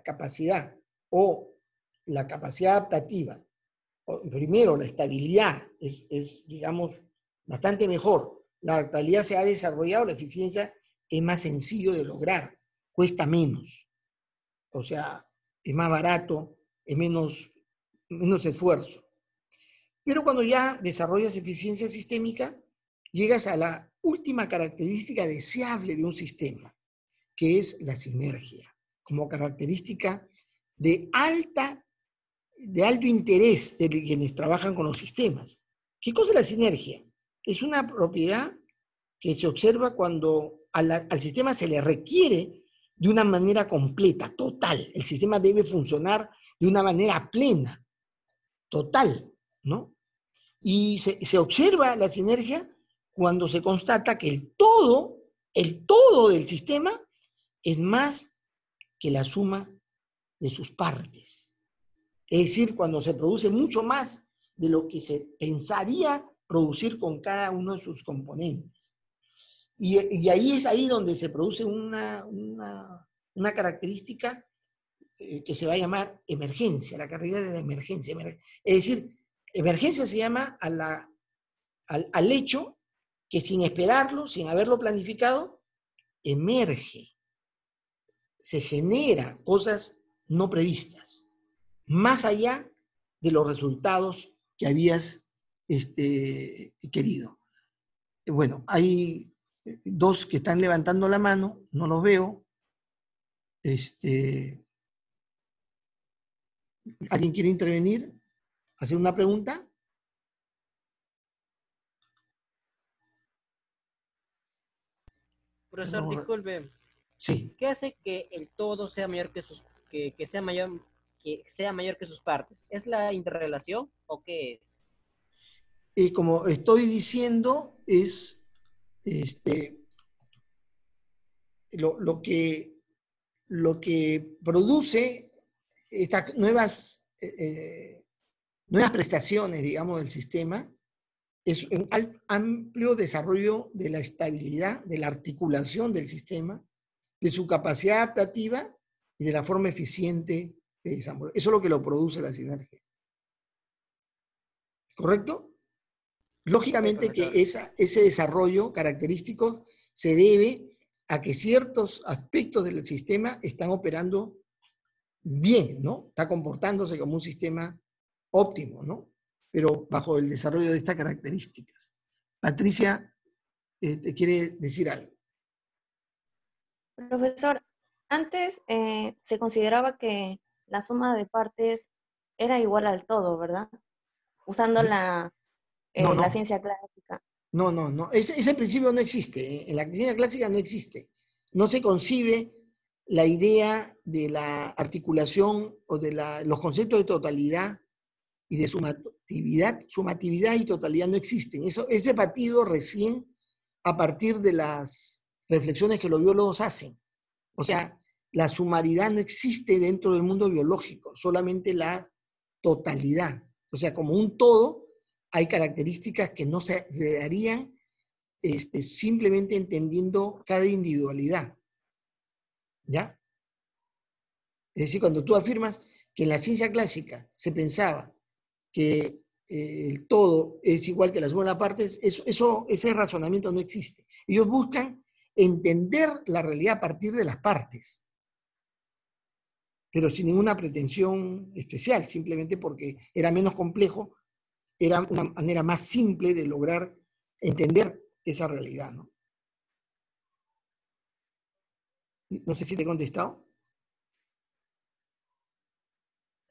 capacidad o la capacidad adaptativa, primero la estabilidad es, digamos, bastante mejor. La adaptabilidad se ha desarrollado, la eficiencia es más sencillo de lograr, cuesta menos. O sea, es más barato, es menos esfuerzo. Pero cuando ya desarrollas eficiencia sistémica, llegas a la última característica deseable de un sistema, que es la sinergia, como característica de alto interés de quienes trabajan con los sistemas. ¿Qué cosa es la sinergia? Es una propiedad que se observa cuando al sistema se le requiere de una manera completa, total. El sistema debe funcionar de una manera plena, total, ¿no? Y se observa la sinergia cuando se constata que el todo del sistema es más que la suma de sus partes. Es decir, cuando se produce mucho más de lo que se pensaría producir con cada uno de sus componentes. Y ahí es ahí donde se produce una característica que se va a llamar emergencia, la carrera de la emergencia. Es decir, emergencia se llama al hecho que sin esperarlo, sin haberlo planificado, emerge, se genera cosas no previstas, más allá de los resultados que habías querido. Bueno, hay dos que están levantando la mano, no los veo. ¿Alguien quiere intervenir? ¿Hacer una pregunta? Profesor, No, disculpe. sí. ¿Qué hace que el todo sea mayor que sea mayor que sus partes? ¿Es la interrelación o qué es? Como estoy diciendo, es lo que produce estas nuevas prestaciones, digamos, del sistema, es un amplio desarrollo de la estabilidad, de la articulación del sistema, de su capacidad adaptativa y de la forma eficiente de desarrollo. Eso es lo que lo produce la sinergia. ¿Correcto? Lógicamente que ese desarrollo característico se debe a que ciertos aspectos del sistema están operando bien, ¿no? Está comportándose como un sistema óptimo, ¿no? pero bajo el desarrollo de estas características. Patricia, ¿te quiere decir algo? Profesor, antes se consideraba que la suma de partes era igual al todo, ¿verdad? Usando la No. ciencia clásica. No. Ese principio no existe. En la ciencia clásica no existe. No se concibe la idea de la articulación o de los conceptos de totalidad y de sumatividad y totalidad no existen. Ese batido recién a partir de las reflexiones que los biólogos hacen. O sea, la sumaridad no existe dentro del mundo biológico, solamente la totalidad. O sea, como un todo, hay características que no se darían simplemente entendiendo cada individualidad. ¿Ya? Es decir, cuando tú afirmas que en la ciencia clásica se pensaba que el todo es igual que la suma de las partes, ese razonamiento no existe. Ellos buscan entender la realidad a partir de las partes, pero sin ninguna pretensión especial, simplemente porque era menos complejo, era una manera más simple de lograr entender esa realidad, ¿no? No sé si te he contestado.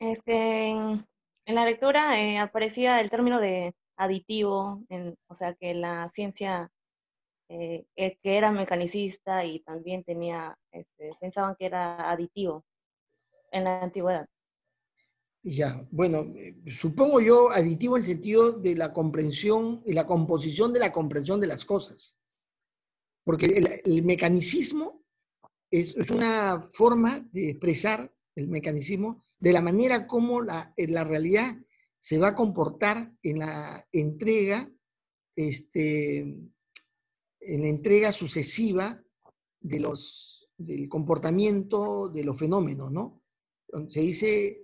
En la lectura aparecía el término de aditivo, o sea que la ciencia que era mecanicista y también pensaban que era aditivo en la antigüedad. Ya, bueno, supongo yo aditivo en el sentido de la comprensión y la composición de la comprensión de las cosas. Porque el mecanicismo es una forma de expresar el mecanicismo de la manera como la realidad se va a comportar en la entrega, en la entrega sucesiva del comportamiento de los fenómenos, ¿no? Se dice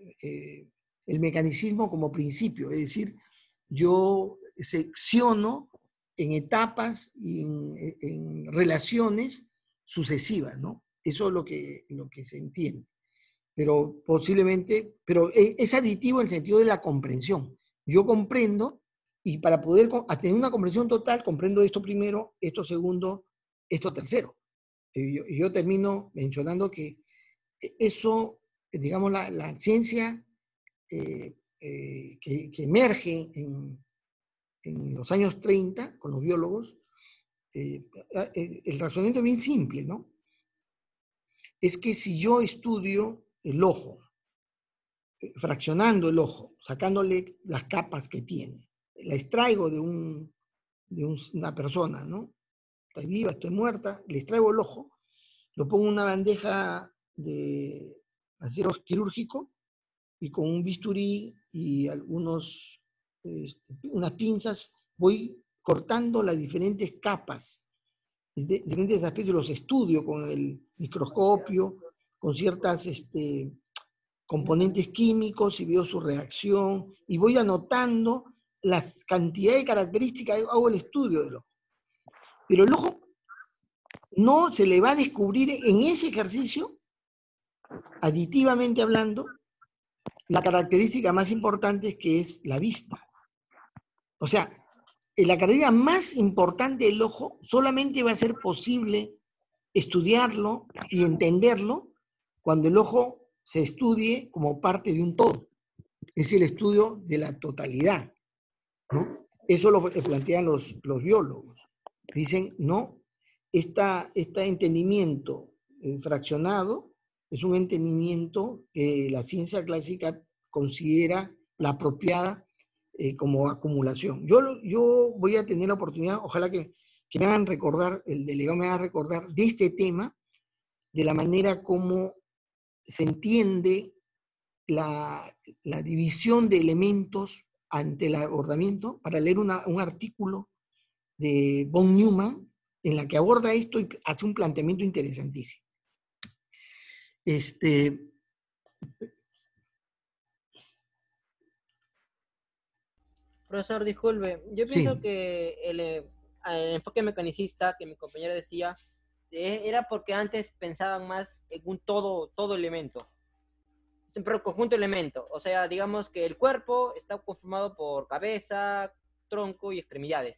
el mecanicismo como principio, es decir, yo secciono en etapas y en relaciones sucesivas, ¿no? Eso es lo que se entiende. Pero posiblemente, pero es aditivo en el sentido de la comprensión. Yo comprendo y para poder tener una comprensión total, comprendo esto primero, esto segundo, esto tercero. Y yo termino mencionando que eso, digamos, la ciencia que emerge en los años 30 con los biólogos, el razonamiento es bien simple, ¿no? Es que si yo estudio el ojo, fraccionando el ojo, sacándole las capas que tiene, la extraigo de una persona, ¿no? Estoy viva, estoy muerta, le extraigo el ojo, lo pongo en una bandeja de acero quirúrgico y con un bisturí y unas pinzas voy cortando las diferentes capas, diferentes aspectos, los estudio con el microscopio, con ciertas componentes químicos y veo su reacción y voy anotando las cantidades de características, hago el estudio del ojo. Pero el ojo no se le va a descubrir en ese ejercicio, aditivamente hablando, la característica más importante que es la vista. O sea, la característica más importante del ojo solamente va a ser posible estudiarlo y entenderlo cuando el ojo se estudie como parte de un todo. Es el estudio de la totalidad, ¿no? Eso lo plantean los biólogos. Dicen, no, este entendimiento fraccionado es un entendimiento que la ciencia clásica considera la apropiada como acumulación. Yo voy a tener la oportunidad, ojalá que me hagan recordar, el delegado me haga recordar de este tema, de la manera como se entiende la división de elementos ante el abordamiento, para leer un artículo de von Neumann en la que aborda esto y hace un planteamiento interesantísimo. Profesor, disculpe, yo Sí. pienso que el enfoque mecanicista que mi compañero decía era porque antes pensaban más en un todo elemento. siempre un conjunto de elementos. O sea, digamos que el cuerpo está conformado por cabeza, tronco y extremidades.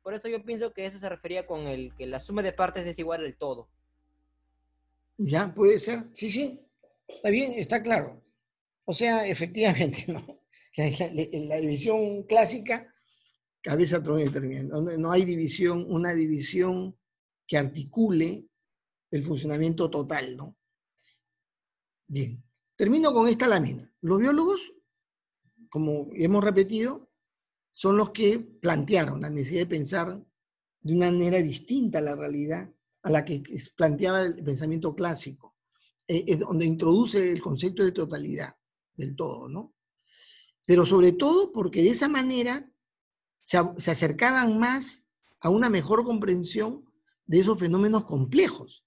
Por eso yo pienso que eso se refería con el que la suma de partes es igual al todo. Ya, puede ser. Sí, sí. Está bien, está claro. O sea, efectivamente, ¿no? La división clásica, cabeza, tronco y extremidades. No hay división, una división que articule el funcionamiento total, ¿no? Bien. Termino con esta lámina. Los biólogos, como hemos repetido, son los que plantearon la necesidad de pensar de una manera distinta a la realidad a la que planteaba el pensamiento clásico, donde introduce el concepto de totalidad, del todo, ¿no? Pero sobre todo porque de esa manera se acercaban más a una mejor comprensión de esos fenómenos complejos.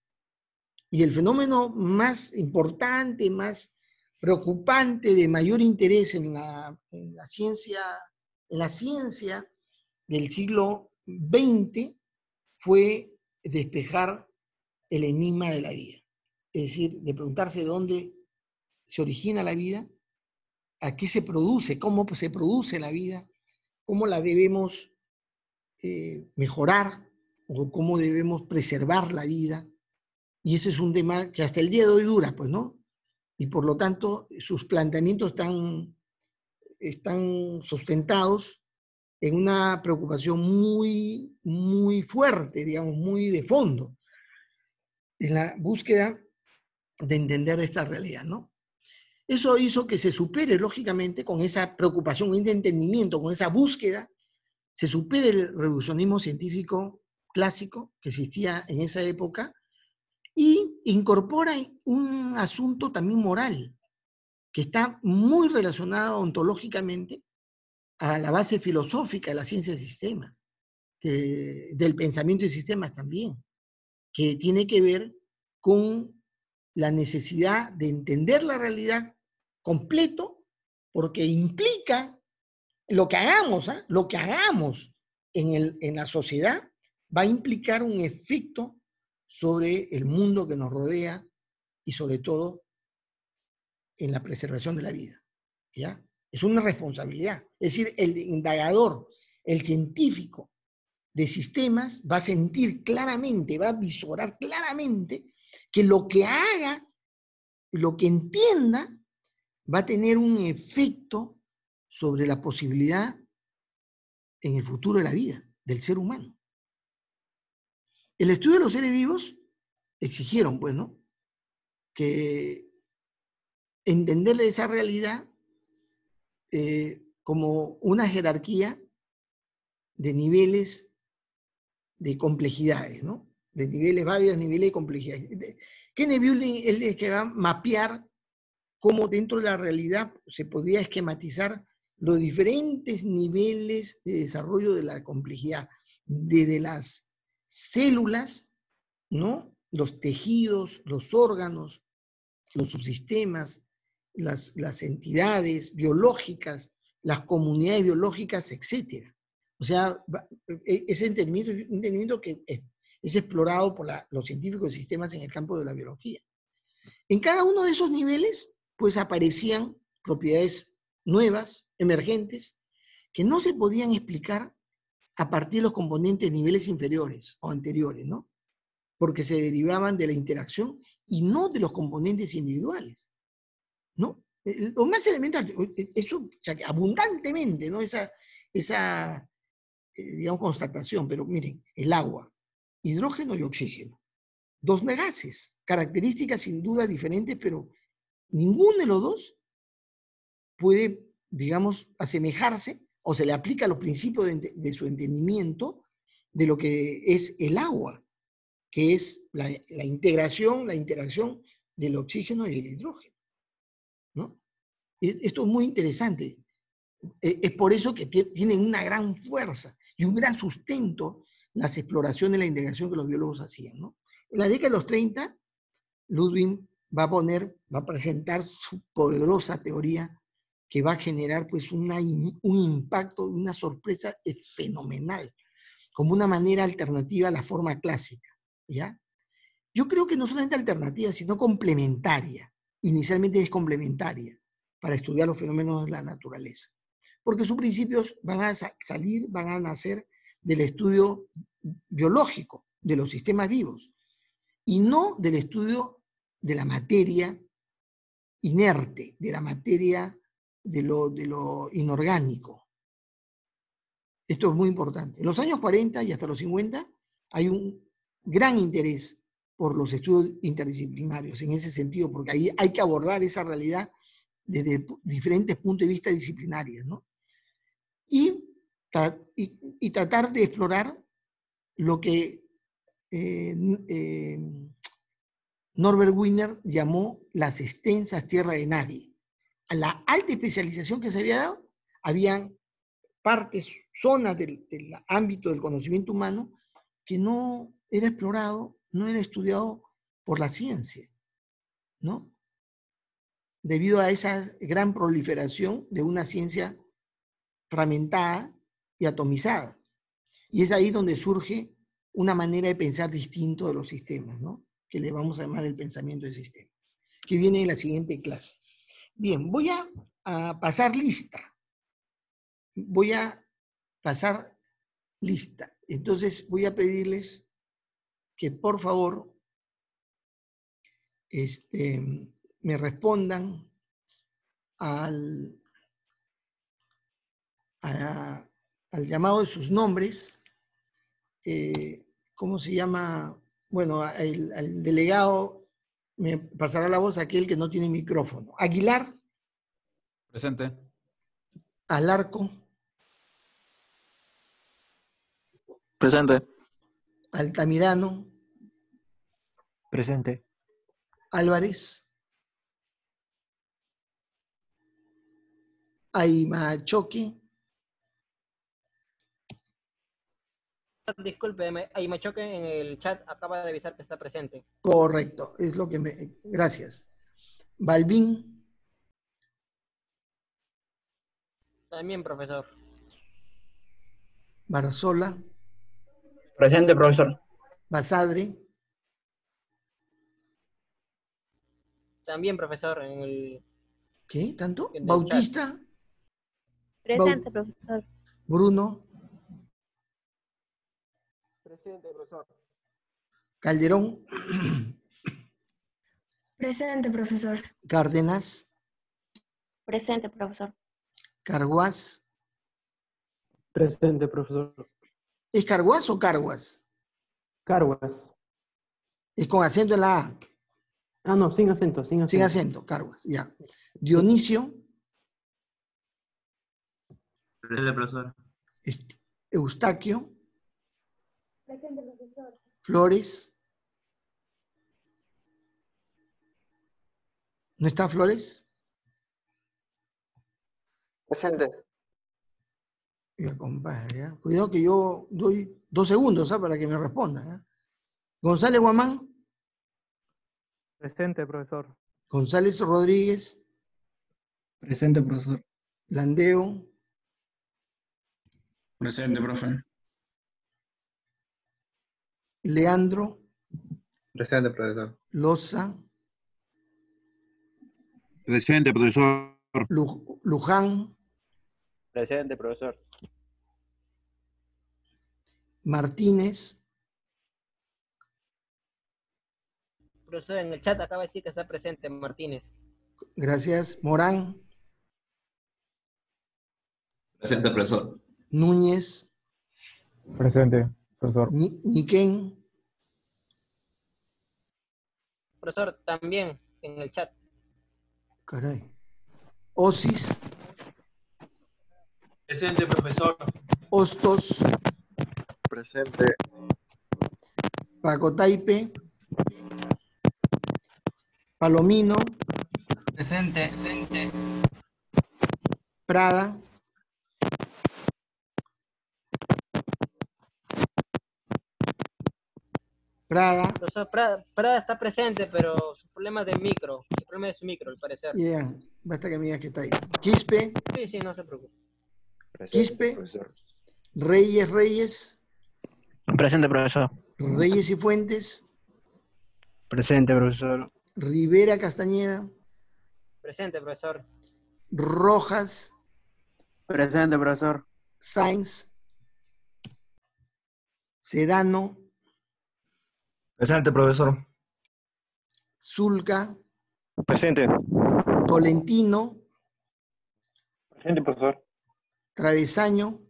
Y el fenómeno más importante, más preocupante, de mayor interés en la ciencia del siglo XX fue despejar el enigma de la vida. Es decir, de preguntarse dónde se origina la vida, a qué se produce, cómo se produce la vida, cómo la debemos mejorar o cómo debemos preservar la vida. Y ese es un tema que hasta el día de hoy dura, pues, ¿no? Y por lo tanto, sus planteamientos están sustentados en una preocupación muy, muy fuerte, digamos, muy de fondo, en la búsqueda de entender esta realidad, ¿no? Eso hizo que se supere, lógicamente, con esa preocupación, con ese entendimiento, con esa búsqueda, se supere el reduccionismo científico clásico que existía en esa época y incorpora un asunto también moral, que está muy relacionado ontológicamente a la base filosófica de la ciencia de sistemas, del pensamiento de sistemas también, que tiene que ver con la necesidad de entender la realidad completo, porque implica lo que hagamos, ¿eh? Lo que hagamos en la sociedad va a implicar un efecto sobre el mundo que nos rodea y sobre todo en la preservación de la vida, ¿ya? Es una responsabilidad. Es decir, el indagador, el científico de sistemas va a sentir claramente, va a visorar claramente que lo que haga, lo que entienda, va a tener un efecto sobre la posibilidad en el futuro de la vida, del ser humano. El estudio de los seres vivos exigieron, pues, ¿no?, que entenderle esa realidad como una jerarquía de niveles de complejidades, ¿no? De niveles, varios niveles de complejidad. Kenneth Building, él es que va a mapear cómo dentro de la realidad se podía esquematizar los diferentes niveles de desarrollo de la complejidad, desde las células, ¿no?, los tejidos, los órganos, los subsistemas, las entidades biológicas, las comunidades biológicas, etc. O sea, ese entendimiento que es explorado por los científicos de sistemas en el campo de la biología. En cada uno de esos niveles, pues aparecían propiedades nuevas, emergentes, que no se podían explicar a partir de los componentes de niveles inferiores o anteriores, ¿no? Porque se derivaban de la interacción y no de los componentes individuales, ¿no? Lo más elemental, eso, o sea, abundantemente, ¿no? Esa digamos, constatación, pero miren, el agua, hidrógeno y oxígeno, dos gases, características sin duda diferentes, pero ninguno de los dos puede, digamos, asemejarse o se le aplica los principios de su entendimiento de lo que es el agua, que es la interacción del oxígeno y el hidrógeno, ¿no? Esto es muy interesante. Es por eso que tienen una gran fuerza y un gran sustento las exploraciones y la integración que los biólogos hacían, ¿no? En la década de los 30, Ludwig va a presentar su poderosa teoría que va a generar, pues, un impacto, una sorpresa fenomenal, como una manera alternativa a la forma clásica, ¿ya? Yo creo que no solamente alternativa, sino complementaria. inicialmente es complementaria para estudiar los fenómenos de la naturaleza. Porque sus principios van a salir, van a nacer del estudio biológico de los sistemas vivos y no del estudio de la materia inerte, de la materia de lo inorgánico. Esto es muy importante. En los años 40 y hasta los 50 hay un gran interés por los estudios interdisciplinarios en ese sentido, porque ahí hay que abordar esa realidad desde diferentes puntos de vista disciplinarios, ¿no? Y tratar de explorar lo que Norbert Wiener llamó las extensas tierras de nadie. A la alta especialización que se había dado, habían partes, zonas del ámbito del conocimiento humano que no era explorado, no era estudiado por la ciencia, ¿no? Debido a esa gran proliferación de una ciencia fragmentada y atomizada. Y es ahí donde surge una manera de pensar distinto de los sistemas, ¿no? Que le vamos a llamar el pensamiento de sistema, que viene en la siguiente clase. Bien, voy a pasar lista. Voy a pasar lista. Entonces voy a pedirles que por favor me respondan al llamado de sus nombres. ¿Cómo se llama? Bueno, al delegado me pasará la voz aquel que no tiene micrófono. Aguilar. Presente. Alarco. Presente. Altamirano. Presente. Álvarez. Aymachoque. Disculpe, Aymachoque en el chat acaba de avisar que está presente. Correcto, es lo que me... Gracias. Balbín. También, profesor. Barzola. Presente, profesor. Basadre. También, profesor, en el... ¿Qué? ¿Tanto? Bautista. Presente, profesor. Bruno. Presente, profesor. Calderón. Presente, profesor. Cárdenas. Presente, profesor. Carguás. Presente, profesor. ¿Es Carguás o Carguas? Carguas. Es con acento en la A. Ah, no, sin acento, sin acento. Sin acento, Carguas, ya. Dionisio. Presente, profesor. Eustaquio. Presente, profesor. Flores. ¿No está Flores? Presente. Ya, compadre, ¿eh? Cuidado que yo doy 2 segundos, ¿sabes? Para que me responda, ¿eh? González Guamán. Presente, profesor. González Rodríguez. Presente, profesor. Landeo. Presente, profe. Leandro. Presente, profesor. Loza. Presente, profesor. Luján. Presente, profesor. Martínez. Profesor, en el chat acaba de decir que está presente Martínez. Gracias. Morán. Presente, profesor. Núñez. Presente, profesor. Niquén. Profesor, también en el chat. Caray. Osis. Presente, profesor. Hostos. Presente. Pacotaipe. Palomino. Presente. Prada. Prada. Profesor, Prada está presente, pero su problema es de micro. El problema es su micro, al parecer. Ya, basta que me digas que está ahí. Quispe. Sí, no se preocupe. Quispe. Profesor. Reyes. Presente, profesor. Reyes y Fuentes. Presente, profesor. Rivera Castañeda. Presente, profesor. Rojas, Presente, profesor. Sainz, Sedano, Presente, profesor. Zulca, Presente. Tolentino, Presente, profesor. Travesaño,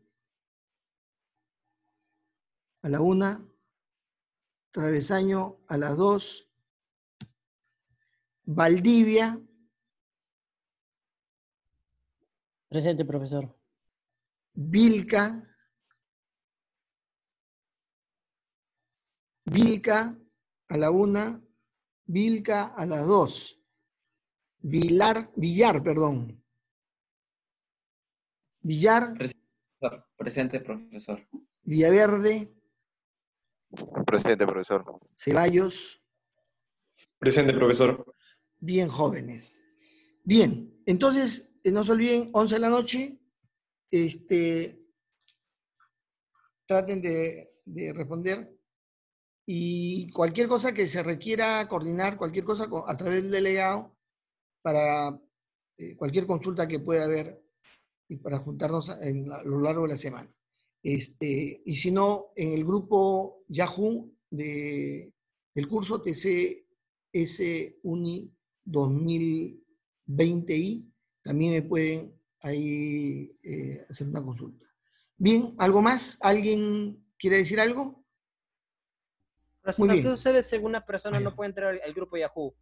a la 1, Travesaño a las 2, Valdivia, Presente, profesor. Vilca, a la 1, Vilca a las 2, Villar, perdón. Villar, Presente, profesor. Villaverde, Presente, profesor. Ceballos. Presente, profesor. Bien, jóvenes. Bien, entonces, no se olviden, 11 de la noche, traten de responder, y cualquier cosa que se requiera coordinar, cualquier cosa a través del delegado, para cualquier consulta que pueda haber, y para juntarnos a lo largo de la semana. Y si no, en el grupo Yahoo del curso TCS Uni 2020I, también me pueden ahí hacer una consulta. Bien, ¿algo más? ¿Alguien quiere decir algo? Profesor, Muy ¿qué bien. sucede si una persona no puede entrar al grupo Yahoo?